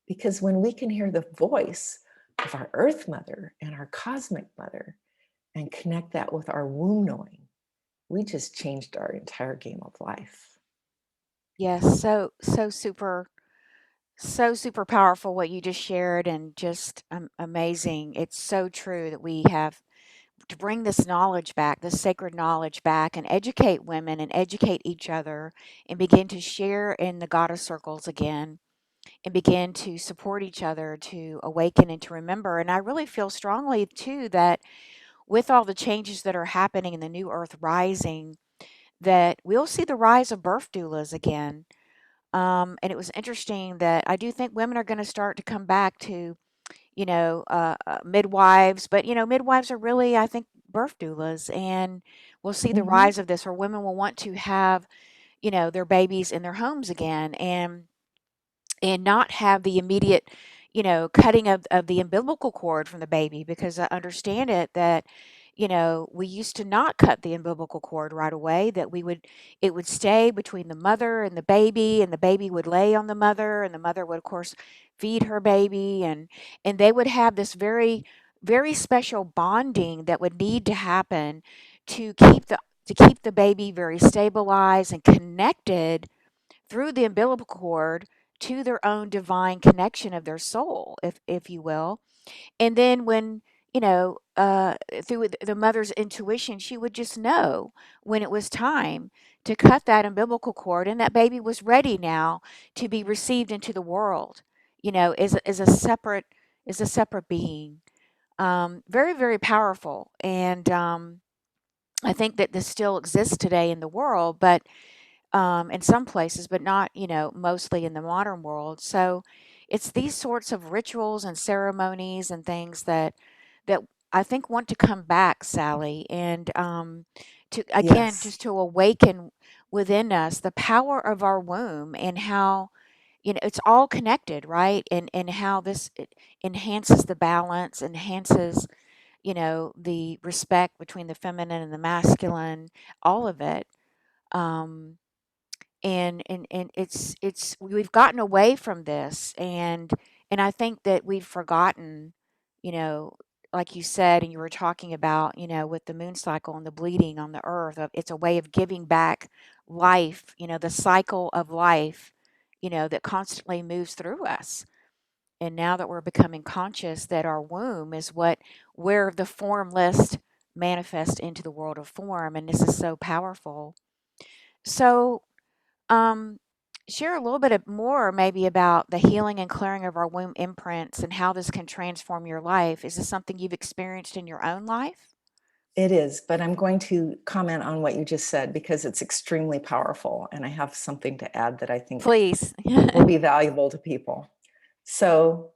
Speaker 2: Because when we can hear the voice of our Earth Mother and our Cosmic Mother and connect that with our womb knowing, we just changed our entire game of life.
Speaker 1: Yes, so super powerful what you just shared, and just amazing. It's so true that we have to bring this knowledge back, this sacred knowledge back, and educate women and educate each other and begin to share in the goddess circles again and begin to support each other to awaken and to remember. And I really feel strongly too that with all the changes that are happening in the new earth rising, that we'll see the rise of birth doulas again. And it was interesting that I do think women are going to start to come back to, midwives, but midwives are really, I think, birth doulas, and we'll see the
Speaker 2: Mm-hmm.
Speaker 1: rise of this, or women will want to have, their babies in their homes again, and not have the immediate, cutting of the umbilical cord from the baby, because I understand it that, we used to not cut the umbilical cord right away, that it would stay between the mother and the baby would lay on the mother, and the mother would, of course, feed her baby, and they would have this very, very special bonding that would need to happen to keep the baby very stabilized and connected through the umbilical cord to their own divine connection of their soul, if you will. And then when, through the mother's intuition, she would just know when it was time to cut that umbilical cord, and that baby was ready now to be received into the world, as a separate being. Very, very powerful. And I think that this still exists today in the world, but in some places, but not, mostly in the modern world. So it's these sorts of rituals and ceremonies and things that I think want to come back, Sally, and to again
Speaker 2: Yes.
Speaker 1: just to awaken within us the power of our womb, and how it's all connected, right? And how this it enhances the balance, enhances the respect between the feminine and the masculine, all of it. Um, and it's we've gotten away from this, and I think that we've forgotten, you know like you said, and you were talking about, with the moon cycle and the bleeding on the earth, it's a way of giving back life, the cycle of life, that constantly moves through us. And now that we're becoming conscious that our womb is where the formless manifest into the world of form, and this is so powerful. So um, share a little bit more maybe about the healing and clearing of our womb imprints and how this can transform your life. Is this something you've experienced in your own life?
Speaker 2: It is, but I'm going to comment on what you just said because it's extremely powerful. And I have something to add that I think
Speaker 1: Please.
Speaker 2: will be valuable to people. So,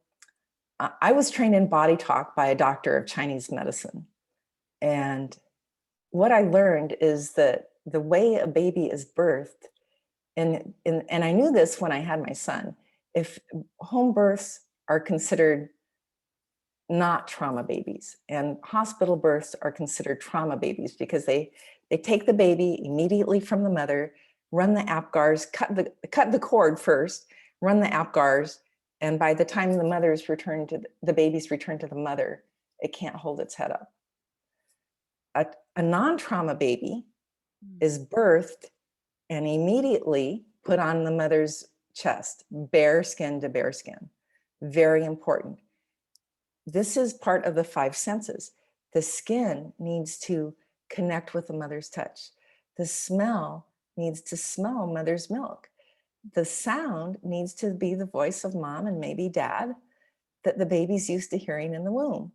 Speaker 2: I was trained in body talk by a doctor of Chinese medicine. And what I learned is that the way a baby is birthed, and I knew this when I had my son, if home births are considered not trauma babies, and hospital births are considered trauma babies because they take the baby immediately from the mother, run the apgars, cut the cord first, run the apgars, and by the time the baby's returned to the mother, it can't hold its head up. A non-trauma baby is birthed and immediately put on the mother's chest, bare skin to bare skin. Very important. This is part of the five senses. The skin needs to connect with the mother's touch. The smell needs to smell mother's milk. The sound needs to be the voice of mom and maybe dad that the baby's used to hearing in the womb.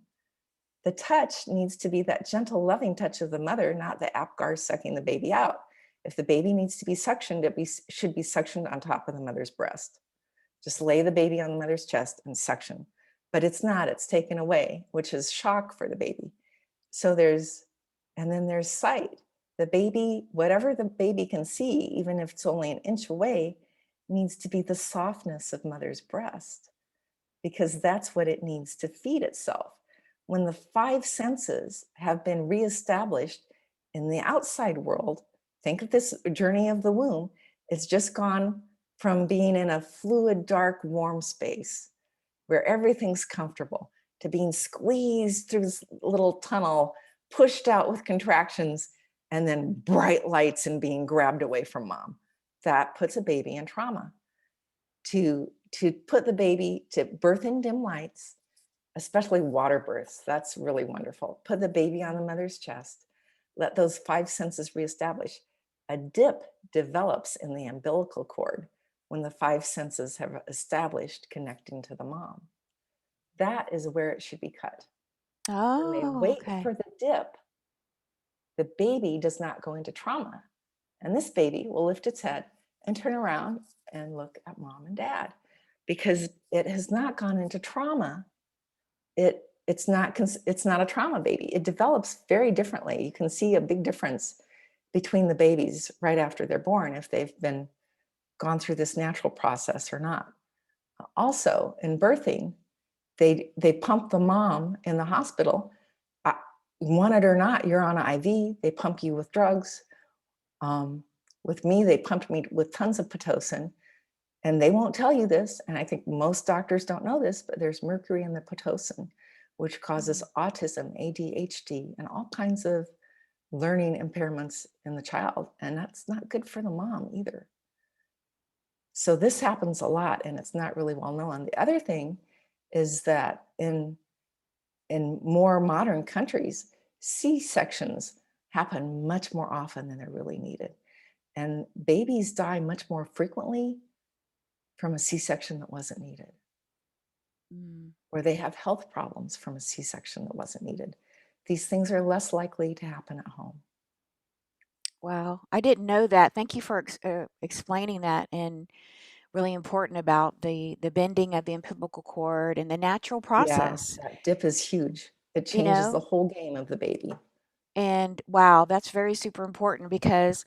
Speaker 2: The touch needs to be that gentle, loving touch of the mother, not the apgar sucking the baby out. If the baby needs to be suctioned, should be suctioned on top of the mother's breast. Just lay the baby on the mother's chest and suction. But it's not, it's taken away, which is shock for the baby. So and then there's sight. The baby, whatever the baby can see, even if it's only an inch away, needs to be the softness of mother's breast, because that's what it needs to feed itself. When the five senses have been reestablished in the outside world, think of this journey of the womb, it's just gone from being in a fluid, dark, warm space where everything's comfortable to being squeezed through this little tunnel, pushed out with contractions, and then bright lights and being grabbed away from mom. That puts a baby in trauma. To put the baby to birth in dim lights, especially water births, that's really wonderful. Put the baby on the mother's chest, let those five senses reestablish. A dip develops in the umbilical cord when the five senses have established connecting to the mom. That is where it should be cut. When they
Speaker 1: Oh,
Speaker 2: wait
Speaker 1: okay.
Speaker 2: for the dip, the baby does not go into trauma. And this baby will lift its head and turn around and look at mom and dad, because it has not gone into trauma. It's not a trauma baby. It develops very differently. You can see a big difference between the babies right after they're born if they've been gone through this natural process or not. Also, in birthing, they pump the mom in the hospital. Uh, Want it or not, you're on an IV. They pump you with drugs. Um, with me, they pumped me with tons of Pitocin, and they won't tell you this. And I think most doctors don't know this, but there's mercury in the Pitocin, which causes
Speaker 1: Mm.
Speaker 2: autism, ADHD, and all kinds of learning impairments in the child. And that's not good for the mom either. So this happens a lot, and it's not really well known. The other thing is that in more modern countries, C-sections happen much more often than they're really needed. And babies die much more frequently from a C-section that wasn't needed,
Speaker 1: Mm.
Speaker 2: or they have health problems from a C-section that wasn't needed. These things are less likely to happen at home.
Speaker 1: Wow, I didn't know that. Thank you for explaining that, and really important about the bending of the umbilical cord and the natural
Speaker 2: Yeah,
Speaker 1: process,
Speaker 2: that dip is huge. It
Speaker 1: you
Speaker 2: changes the
Speaker 1: know?
Speaker 2: whole game of the baby.
Speaker 1: And wow, that's very super important because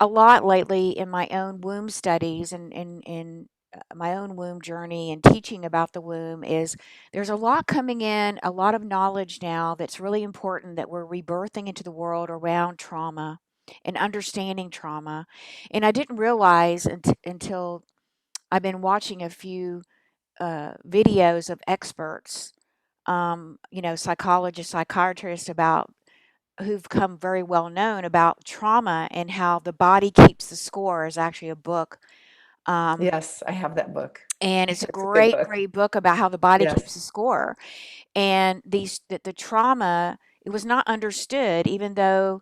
Speaker 1: a lot lately in my own womb studies and in my own womb journey and teaching about the womb is there's a lot coming in, a lot of knowledge now that's really important that we're rebirthing into the world around trauma and understanding trauma. And I didn't realize until I've been watching a few videos of experts, psychologists, psychiatrists about who've come very well known about trauma and how the body keeps the score is actually a book. Um,
Speaker 2: Yes, I have that book.
Speaker 1: and it's a
Speaker 2: It's a good
Speaker 1: great,
Speaker 2: book.
Speaker 1: great book about how the body keeps
Speaker 2: Yes.
Speaker 1: the score. And the trauma, it was not understood, even though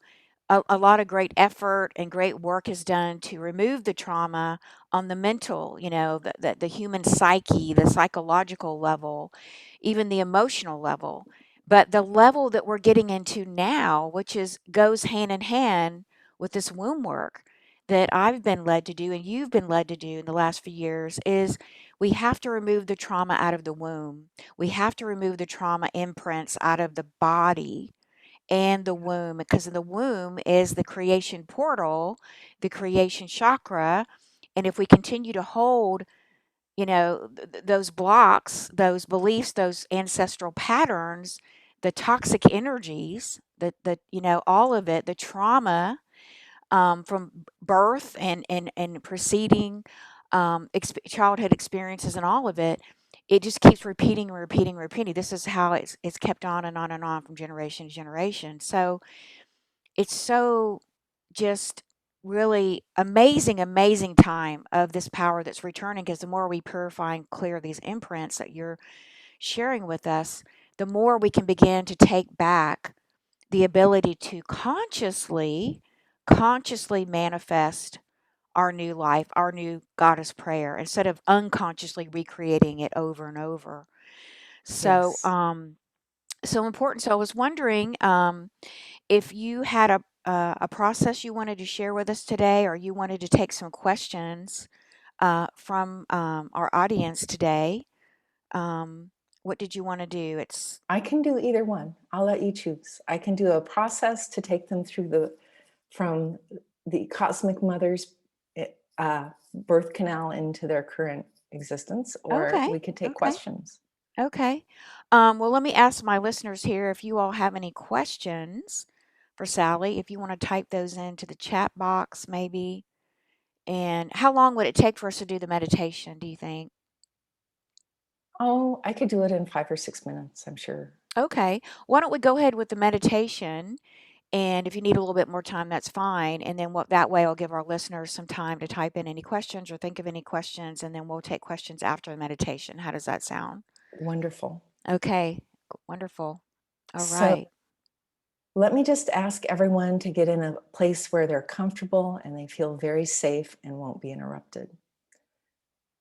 Speaker 1: a lot of great effort and great work is done to remove the trauma on the mental, the human psyche, the psychological level, even the emotional level. But the level that we're getting into now, which is goes hand in hand with this womb work that I've been led to do and you've been led to do in the last few years, is we have to remove the trauma out of the womb. We have to remove the trauma imprints out of the body and the womb, because in the womb is the creation portal, the creation chakra. And if we continue to hold, those blocks, those beliefs, those ancestral patterns, the toxic energies, all of it, the trauma from birth and preceding childhood experiences and all of it, it just keeps repeating and repeating and repeating. This is how it's kept on and on and on from generation to generation. So it's so just really amazing, amazing time of this power that's returning, because the more we purify and clear these imprints that you're sharing with us, the more we can begin to take back the ability to consciously manifest our new life, our new goddess prayer, instead of unconsciously recreating it over and over. So,
Speaker 2: Yes.
Speaker 1: so important. So I was wondering, if you had a process you wanted to share with us today, or you wanted to take some questions from our audience today. Um, what did you want to do? It's
Speaker 2: I can do either one. I'll let you choose. I can do a process to take them through from the cosmic mother's birth canal into their current existence, or
Speaker 1: okay.
Speaker 2: we could take
Speaker 1: Okay.
Speaker 2: questions.
Speaker 1: Okay. Well, let me ask my listeners here if you all have any questions for Sally, if you want to type those into the chat box, maybe. And how long would it take for us to do the meditation, do you think?
Speaker 2: Oh, I could do it in 5 or 6 minutes, I'm sure.
Speaker 1: Okay. Why don't we go ahead with the meditation? And if you need a little bit more time, that's fine. And then that way I'll give our listeners some time to type in any questions or think of any questions, and then we'll take questions after the meditation. How does that sound?
Speaker 2: Wonderful.
Speaker 1: Okay. Wonderful. All
Speaker 2: So
Speaker 1: right.
Speaker 2: let me just ask everyone to get in a place where they're comfortable and they feel very safe and won't be interrupted.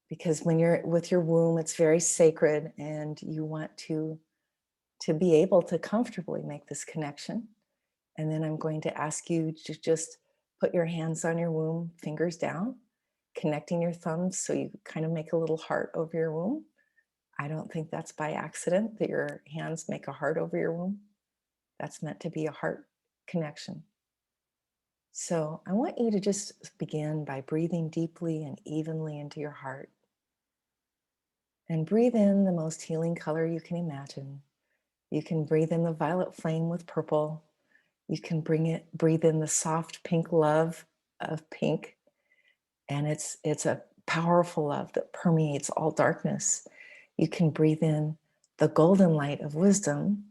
Speaker 2: Because when you're with your womb, it's very sacred, and you want to be able to comfortably make this connection. And then I'm going to ask you to just put your hands on your womb, fingers down, connecting your thumbs so you kind of make a little heart over your womb. I don't think that's by accident that your hands make a heart over your womb. That's meant to be a heart connection. So I want you to just begin by breathing deeply and evenly into your heart. And breathe in the most healing color you can imagine. You can breathe in the violet flame with purple. You can breathe in the soft pink love of pink. And it's a powerful love that permeates all darkness. You can breathe in the golden light of wisdom,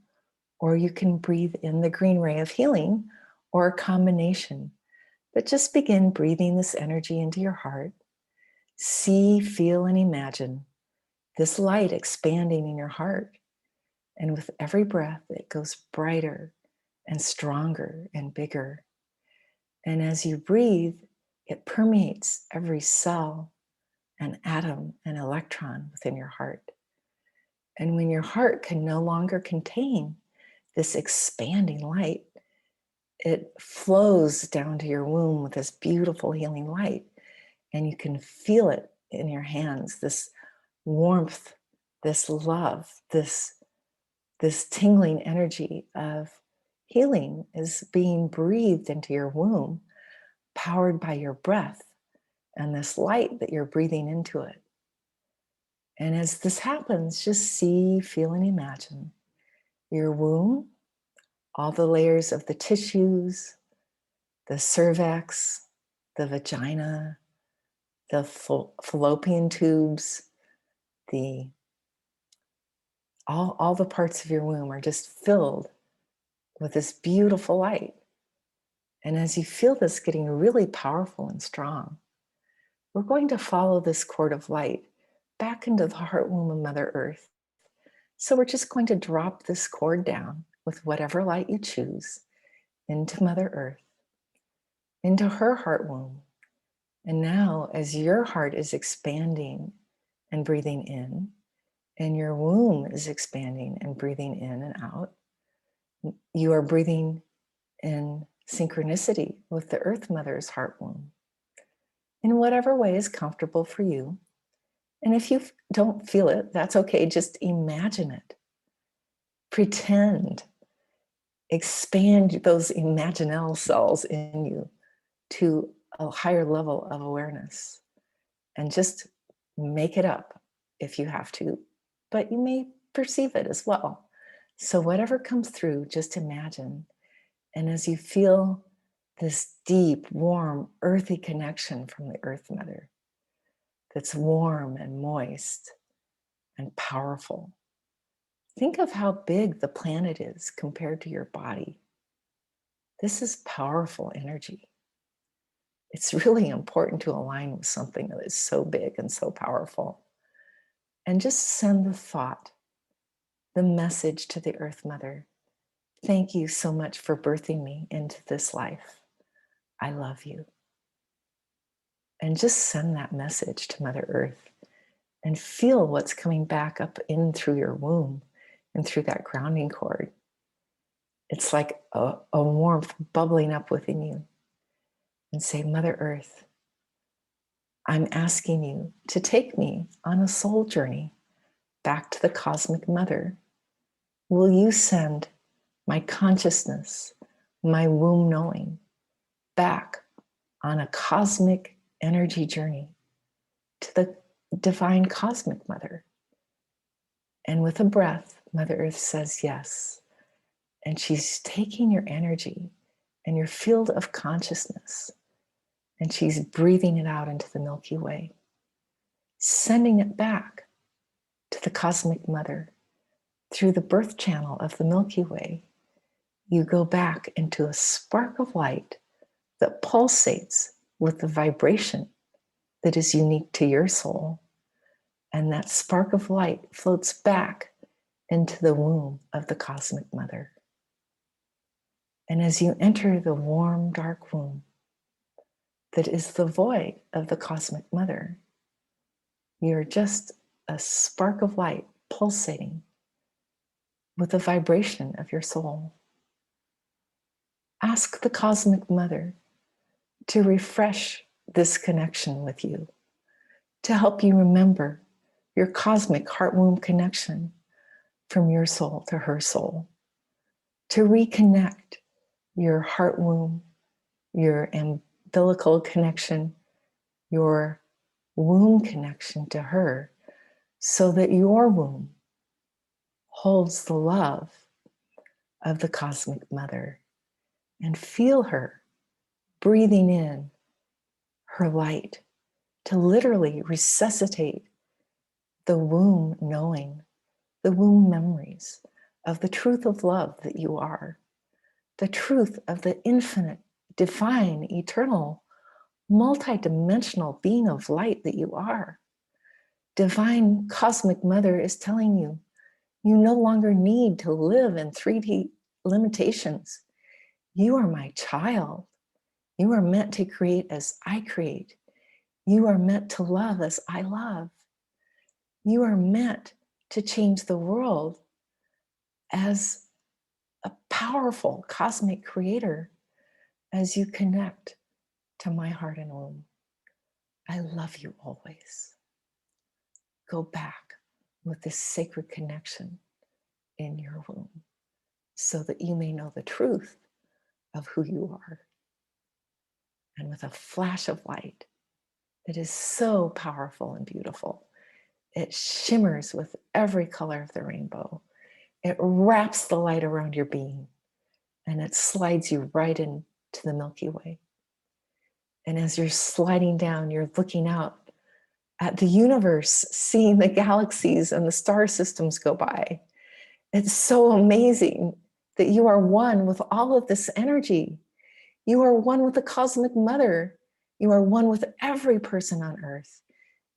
Speaker 2: or you can breathe in the green ray of healing, or a combination. But just begin breathing this energy into your heart. See, feel, and imagine this light expanding in your heart. And with every breath, it goes brighter and stronger and bigger. And as you breathe, it permeates every cell and atom and electron within your heart. And when your heart can no longer contain this expanding light, it flows down to your womb with this beautiful healing light. And you can feel it in your hands, this warmth, this love, this tingling energy of healing is being breathed into your womb, powered by your breath and this light that you're breathing into it. And as this happens, just see, feel, and imagine your womb, all the layers of the tissues, the cervix, the vagina, the fallopian tubes, all the parts of your womb are just filled with this beautiful light. And as you feel this getting really powerful and strong, we're going to follow this cord of light back into the heart womb of Mother Earth. So we're just going to drop this cord down with whatever light you choose into Mother Earth, into her heart womb. And now, as your heart is expanding and breathing in, and your womb is expanding and breathing in and out, you are breathing in synchronicity with the Earth Mother's heart womb in whatever way is comfortable for you. And if you don't feel it, that's okay. Just imagine it. Pretend. Expand those imaginal cells in you to a higher level of awareness. And just make it up if you have to, but you may perceive it as well. So whatever comes through, just imagine. And as you feel this deep, warm, earthy connection from the Earth Mother that's warm and moist and powerful, think of how big the planet is compared to your body. This is powerful energy. It's really important to align with something that is so big and so powerful. And just send the thought, the message to the Earth Mother. Thank you so much for birthing me into this life. I love you. And just send that message to Mother Earth and feel what's coming back up in through your womb and through that grounding cord. It's like a warmth bubbling up within you. And say, Mother Earth, I'm asking you to take me on a soul journey back to the cosmic mother. Will you send my consciousness, my womb knowing, back on a cosmic energy journey to the divine cosmic mother? And with a breath, Mother Earth says yes. And she's taking your energy and your field of consciousness, and she's breathing it out into the Milky Way, sending it back to the cosmic mother. Through the birth channel of the Milky Way, you go back into a spark of light that pulsates with the vibration that is unique to your soul. And that spark of light floats back into the womb of the cosmic mother. And as you enter the warm, dark womb that is the void of the cosmic mother, you're just a spark of light pulsating with the vibration of your soul. Ask the cosmic mother to refresh this connection with you to help you remember your cosmic heart womb connection from your soul to her soul, to reconnect your heart womb, your umbilical connection, your womb connection to her, so that your womb holds the love of the cosmic mother, and feel her breathing in her light to literally resuscitate the womb knowing, the womb memories of the truth of love that you are, the truth of the infinite, divine, eternal, multidimensional being of light that you are. Divine cosmic mother is telling you, you no longer need to live in 3D limitations. You are my child. You are meant to create as I create. You are meant to love as I love. You are meant to change the world as a powerful cosmic creator as you connect to my heart and womb. I love you always. Go back with this sacred connection in your womb so that you may know the truth of who you are. And with a flash of light that is so powerful and beautiful, it shimmers with every color of the rainbow. It wraps the light around your being and it slides you right into the Milky Way. And as you're sliding down, you're looking out at the universe, seeing the galaxies and the star systems go by. It's so amazing that you are one with all of this energy. You are one with the cosmic mother. You are one with every person on earth.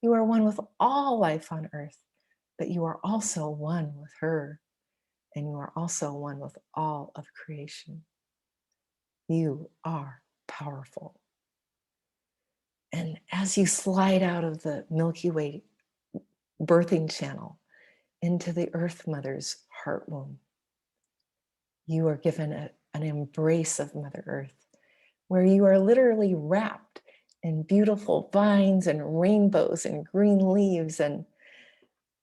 Speaker 2: You are one with all life on earth, but you are also one with her. And you are also one with all of creation. You are powerful. And as you slide out of the Milky Way birthing channel into the Earth Mother's heart womb, you are given an embrace of Mother Earth, where you are literally wrapped in beautiful vines and rainbows and green leaves, and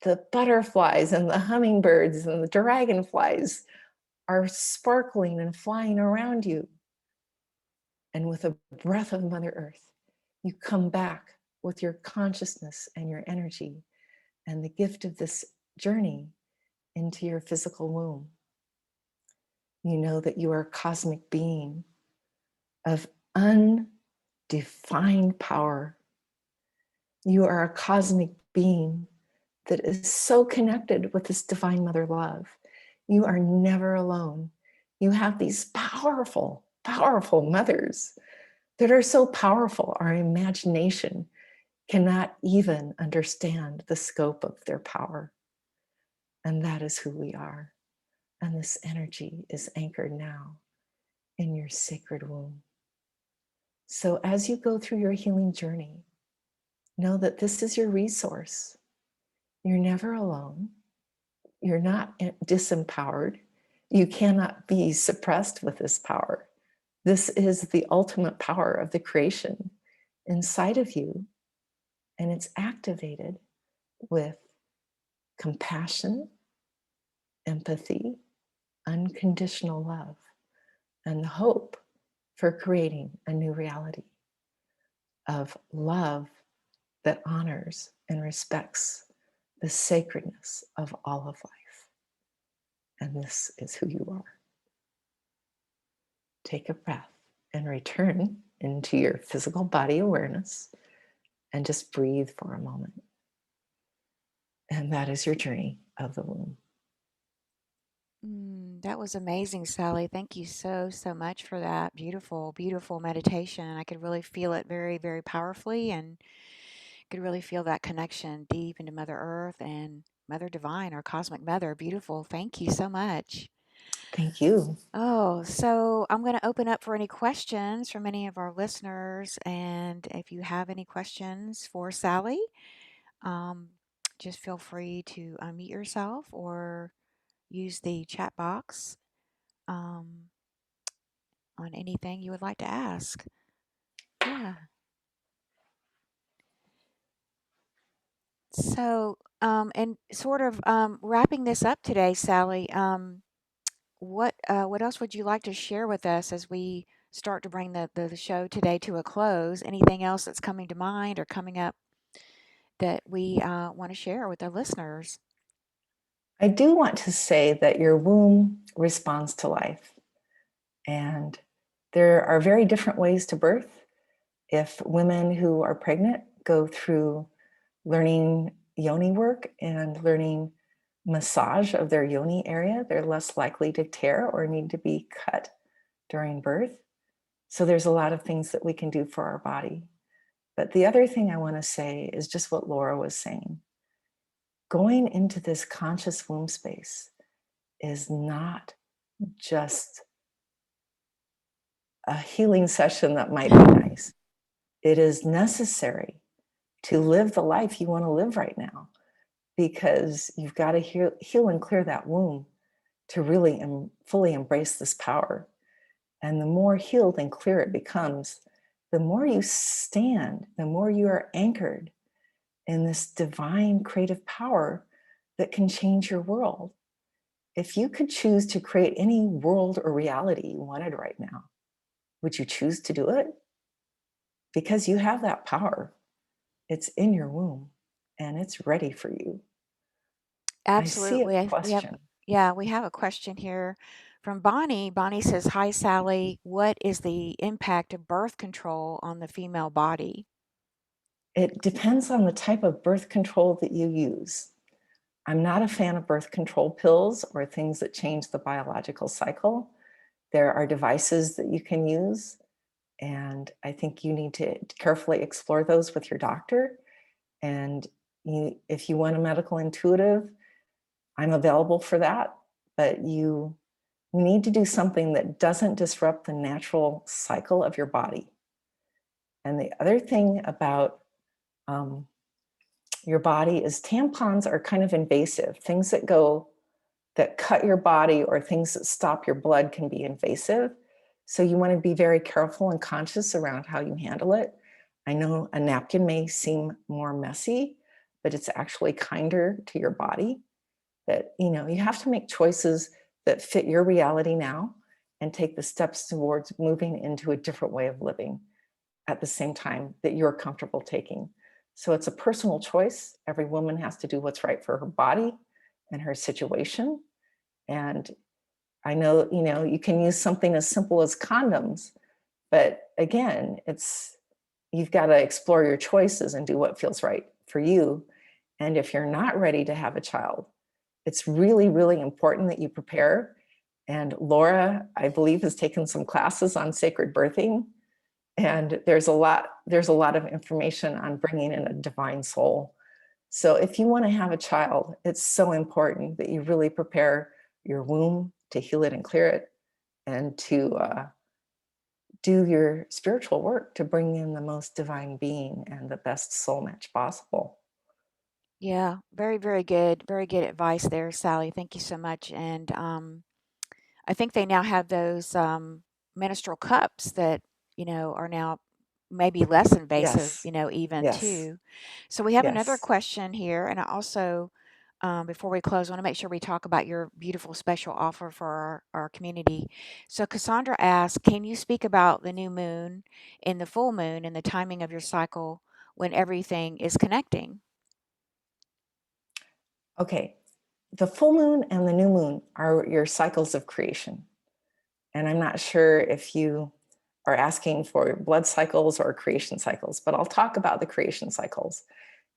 Speaker 2: the butterflies and the hummingbirds and the dragonflies are sparkling and flying around you. And with a breath of Mother Earth, you come back with your consciousness and your energy and the gift of this journey into your physical womb. You know that you are a cosmic being of undefined power. You are a cosmic being that is so connected with this divine mother love. You are never alone. You have these powerful, powerful mothers that are so powerful, our imagination cannot even understand the scope of their power. And that is who we are. And this energy is anchored now in your sacred womb. So as you go through your healing journey, know that this is your resource. You're never alone. You're not disempowered. You cannot be suppressed with this power. This is the ultimate power of the creation inside of you, and it's activated with compassion, empathy, unconditional love, and the hope for creating a new reality of love that honors and respects the sacredness of all of life. And this is who you are. Take a breath and return into your physical body awareness and just breathe for a moment. And that is your journey of the womb.
Speaker 1: That was amazing, Sally. Thank you so, so much for that beautiful, beautiful meditation. I could really feel it very, very powerfully and could really feel that connection deep into Mother Earth and Mother Divine, our cosmic mother. Beautiful. Thank you so much.
Speaker 2: Thank you.
Speaker 1: Oh, so I'm going to open up for any questions from any of our listeners. And if you have any questions for Sally, um, just feel free to unmute yourself or use the chat box um, on anything you would like to ask. Yeah. So, and sort of wrapping this up today, Sally, what else would you like to share with us as we start to bring the show today to a close? Anything else that's coming to mind or coming up that we want to share with our listeners?
Speaker 2: I do want to say that your womb responds to life, and there are very different ways to birth. If women who are pregnant go through learning yoni work and learning massage of their yoni area, they're less likely to tear or need to be cut during birth. So there's a lot of things that we can do for our body. But the other thing I want to say is just what Laura was saying. Going into this conscious womb space is not just a healing session that might be nice. It is necessary to live the life you want to live right now, because you've got to heal and clear that womb to really fully embrace this power. And the more healed and clear it becomes, the more you stand, the more you are anchored in this divine creative power that can change your world. If you could choose to create any world or reality you wanted right now, would you choose to do it? Because you have that power. It's in your womb and it's ready for you. I see a
Speaker 1: Absolutely. We have,
Speaker 2: question.
Speaker 1: yeah, we have a question here from Bonnie. Bonnie says, "Hi, Sally. What is the impact of birth control on the female body?"
Speaker 2: It depends on the type of birth control that you use. I'm not a fan of birth control pills or things that change the biological cycle. There are devices that you can use, and I think you need to carefully explore those with your doctor. And if you want a medical intuitive, I'm available for that. But you need to do something that doesn't disrupt the natural cycle of your body. And the other thing about um, your body is tampons are kind of invasive. Things that cut your body or things that stop your blood can be invasive. So you want to be very careful and conscious around how you handle it. I know a napkin may seem more messy, but it's actually kinder to your body. That, you have to make choices that fit your reality now and take the steps towards moving into a different way of living at the same time that you're comfortable taking. So it's a personal choice. Every woman has to do what's right for her body and her situation. And I know, you can use something as simple as condoms, but again, you've got to explore your choices and do what feels right for you. And if you're not ready to have a child, it's really, really important that you prepare. And Laura, I believe, has taken some classes on sacred birthing. And there's a lot of information on bringing in a divine soul. So if you want to have a child, it's so important that you really prepare your womb to heal it and clear it, and to do your spiritual work to bring in the most divine being and the best soul match possible.
Speaker 1: Yeah, very, very good. Very good advice there, Sally. Thank you so much. And I think they now have those menstrual cups that, are now maybe less invasive,
Speaker 2: Yes,
Speaker 1: even
Speaker 2: yes,
Speaker 1: too. So we have another
Speaker 2: yes.
Speaker 1: question here. And I also, before we close, I want to make sure we talk about your beautiful special offer for our community. So Cassandra asks, can you speak about the new moon and the full moon and the timing of your cycle when everything is connecting?
Speaker 2: Okay. The full moon and the new moon are your cycles of creation. And I'm not sure if you are asking for blood cycles or creation cycles, but I'll talk about the creation cycles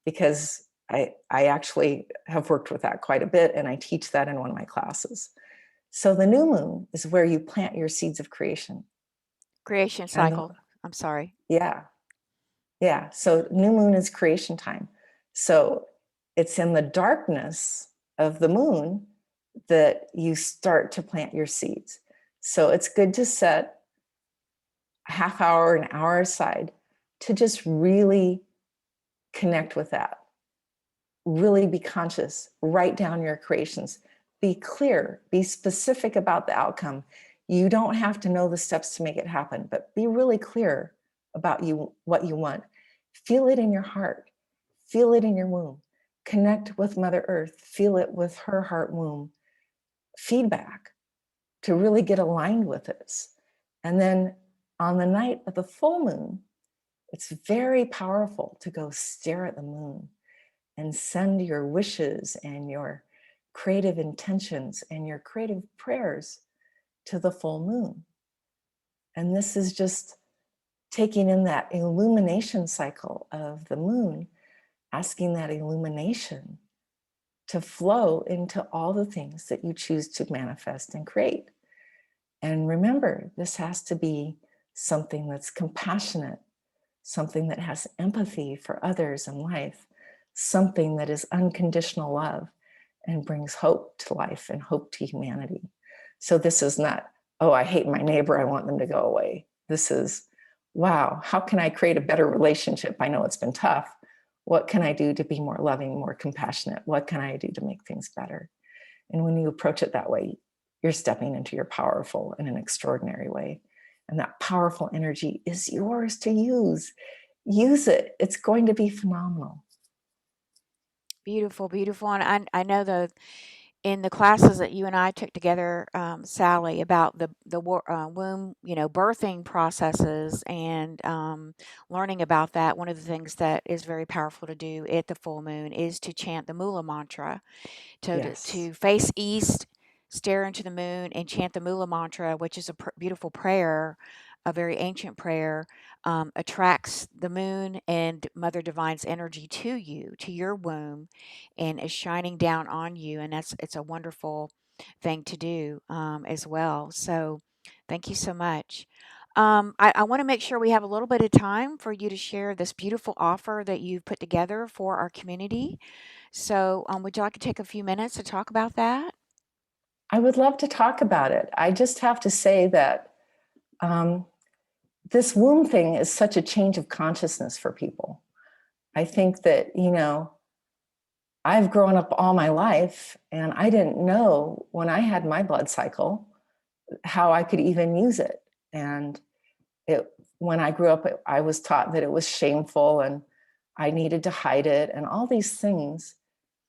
Speaker 2: because I actually have worked with that quite a bit, and I teach that in one of my classes. So the new moon is where you plant your seeds of creation.
Speaker 1: Creation
Speaker 2: And
Speaker 1: cycle. I'm sorry.
Speaker 2: yeah, yeah. So new moon is creation time. So it's in the darkness of the moon that you start to plant your seeds. So it's good to set a half hour, an hour aside to just really connect with that. Really be conscious, write down your creations, be clear, be specific about the outcome. You don't have to know the steps to make it happen, but be really clear about what you want. Feel it in your heart, feel it in your womb. connect with Mother Earth, feel it with her heart womb feedback to really get aligned with this. And then on the night of the full moon, it's very powerful to go stare at the moon and send your wishes and your creative intentions and your creative prayers to the full moon. And this is just taking in that illumination cycle of the moon, asking that illumination to flow into all the things that you choose to manifest and create. And remember, this has to be something that's compassionate, something that has empathy for others in life, something that is unconditional love and brings hope to life and hope to humanity. So this is not, oh, I hate my neighbor, I want them to go away. This is, wow, how can I create a better relationship? I know it's been tough. What can I do to be more loving, more compassionate? What can I do to make things better? And when you approach it that way, you're stepping into your powerful in an extraordinary way. And that powerful energy is yours to use. Use it. It's going to be phenomenal.
Speaker 1: Beautiful, beautiful. And I know in the classes that you and I took together, Sally, about the womb, birthing processes and learning about that. One of the things that is very powerful to do at the full moon is to chant the Mula mantra,
Speaker 2: Yes.
Speaker 1: to face east, stare into the moon, and chant the Mula mantra, which is a beautiful prayer, a very ancient prayer, attracts the moon and Mother Divine's energy to you, to your womb, and is shining down on you. And it's a wonderful thing to do as well. So, thank you so much. I want to make sure we have a little bit of time for you to share this beautiful offer that you've put together for our community. So, would you like to take a few minutes to talk about that?
Speaker 2: I would love to talk about it. I just have to say that um, this womb thing is such a change of consciousness for people. I think that, I've grown up all my life and I didn't know when I had my blood cycle how I could even use it. And it, when I grew up, I was taught that it was shameful and I needed to hide it and all these things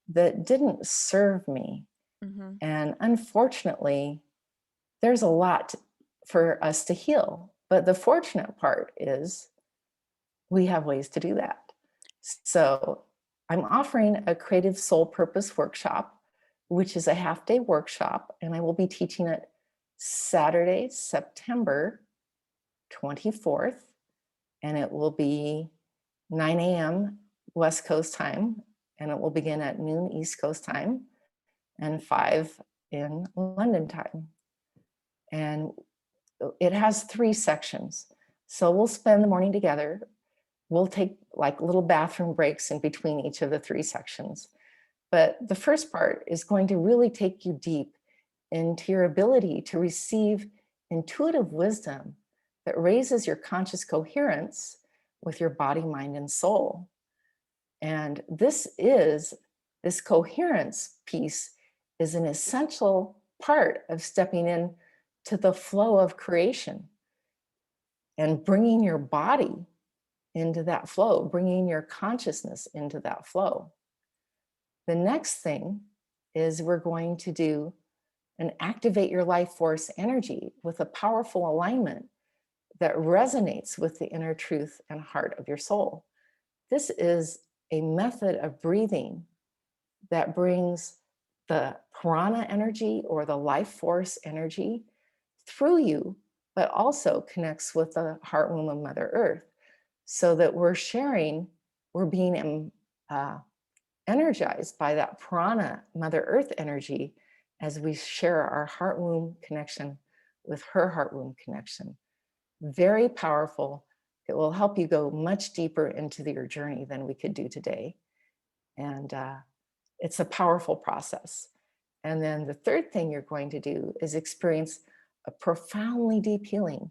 Speaker 2: that didn't serve me.
Speaker 1: Mhm.
Speaker 2: And unfortunately, there's a lot for us to heal. But the fortunate part is we have ways to do that. So I'm offering a creative soul purpose workshop, which is a half-day workshop, and I will be teaching it Saturday, September 24th, and it will be 9 a.m. West Coast time, and it will begin at noon East Coast time and 5 in London time. And it has 3 sections. So we'll spend the morning together. We'll take like little bathroom breaks in between each of the 3 sections. But the first part is going to really take you deep into your ability to receive intuitive wisdom that raises your conscious coherence with your body, mind, and soul. And this coherence piece is an essential part of stepping in to the flow of creation and bringing your body into that flow, bringing your consciousness into that flow. The next thing is we're going to do and activate your life force energy with a powerful alignment that resonates with the inner truth and heart of your soul. This is a method of breathing that brings the prana energy or the life force energy through you, but also connects with the heart womb of Mother Earth so that we're being energized by that prana, Mother Earth energy, as we share our heart womb connection with her heart womb connection. Very powerful. It will help you go much deeper into your journey than we could do today. And it's a powerful process. And then the third thing you're going to do is experience a profoundly deep healing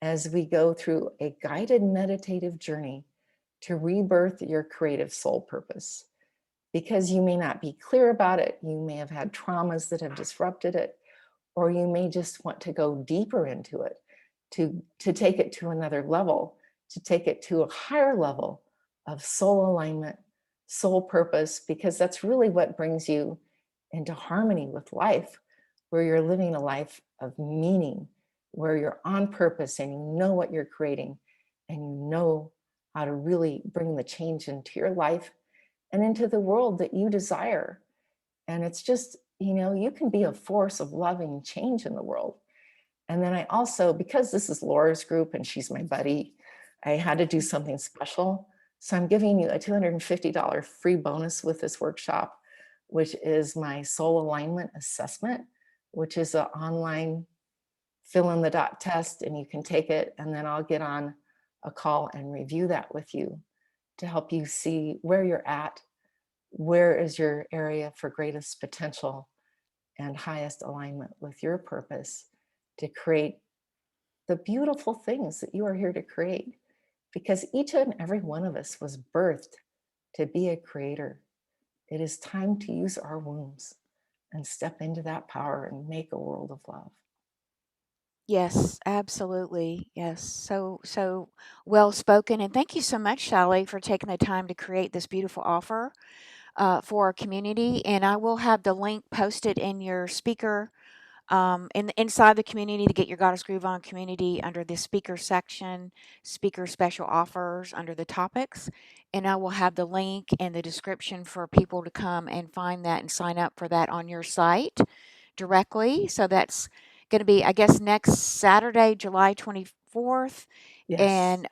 Speaker 2: as we go through a guided meditative journey to rebirth your creative soul purpose. Because you may not be clear about it, you may have had traumas that have disrupted it, or you may just want to go deeper into it, to take it to another level, to take it to a higher level of soul alignment, soul purpose, because that's really what brings you into harmony with life, where you're living a life of meaning, where you're on purpose and you know what you're creating and you know how to really bring the change into your life and into the world that you desire. And it's just, you can be a force of loving change in the world. And then I also, because this is Laura's group and she's my buddy, I had to do something special. So I'm giving you a $250 free bonus with this workshop, which is my soul alignment assessment, which is an online fill in the dot test, and you can take it. And then I'll get on a call and review that with you to help you see where you're at, where is your area for greatest potential and highest alignment with your purpose to create the beautiful things that you are here to create. Because each and every one of us was birthed to be a creator. It is time to use our wombs and step into that power and make a world of love.
Speaker 1: Yes, absolutely. Yes. So well spoken. And thank you so much, Sally, for taking the time to create this beautiful offer for our community. And I will have the link posted in your speaker inside the community to get your Goddess Groove On community under the speaker section, speaker special offers under the topics. And I will have the link in the description for people to come and find that and sign up for that on your site directly. So that's going to be, I guess, next Saturday, July 24th.
Speaker 2: Yes.
Speaker 1: And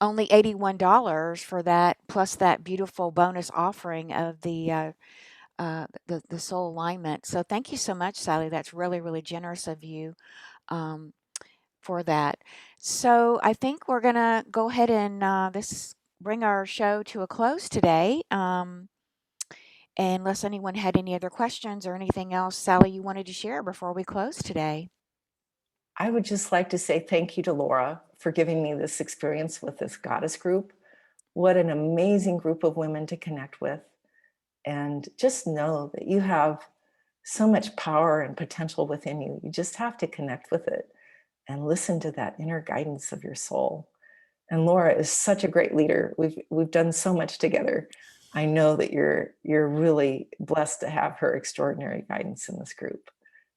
Speaker 1: only $81 for that, plus that beautiful bonus offering of the soul alignment. So thank you so much, Sally. That's really, really generous of you um, for that. So I think we're gonna go ahead and this bring our show to a close today. Unless anyone had any other questions or anything else, Sally, you wanted to share before we close today.
Speaker 2: I would just like to say thank you to Laura for giving me this experience with this goddess group. What an amazing group of women to connect with. And just know that you have so much power and potential within you. You just have to connect with it and listen to that inner guidance of your soul. And Laura is such a great leader. We've done so much together. I know that you're really blessed to have her extraordinary guidance in this group.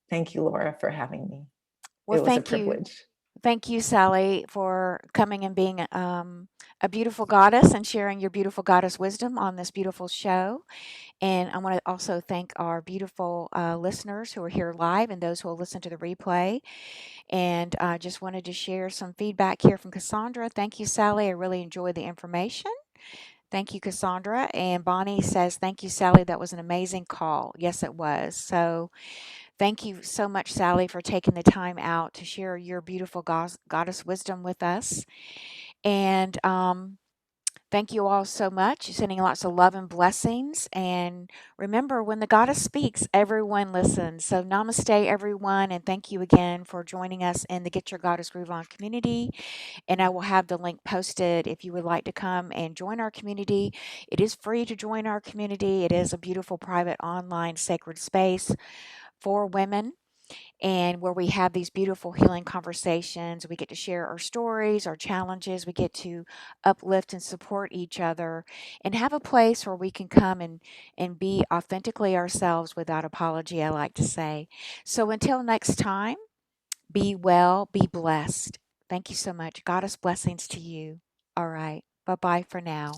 Speaker 2: Thank you, Laura, for having me.
Speaker 1: Well,
Speaker 2: It was a
Speaker 1: thank you.
Speaker 2: privilege.
Speaker 1: Thank you, Sally, for coming and being a beautiful goddess and sharing your beautiful goddess wisdom on this beautiful show. And I want to also thank our beautiful listeners who are here live and those who will listen to the replay. And I just wanted to share some feedback here from Cassandra. Thank you, Sally. I really enjoyed the information. Thank you, Cassandra. And Bonnie says, thank you, Sally. That was an amazing call. Yes, it was. So thank you so much, Sally, for taking the time out to share your beautiful goddess wisdom with us. And thank you all so much. Sending lots of love and blessings. And remember, when the goddess speaks, everyone listens. So, namaste, everyone. And thank you again for joining us in the Get Your Goddess Groove On community. And I will have the link posted if you would like to come and join our community. It is free to join our community, it is a beautiful, private, online, sacred space for women and where we have these beautiful healing conversations. We get to share our stories, our challenges. We get to uplift and support each other and have a place where we can come and be authentically ourselves without apology, I like to say. So until next time, be well, be blessed. Thank you so much. Goddess blessings to you. All right. Bye bye for now.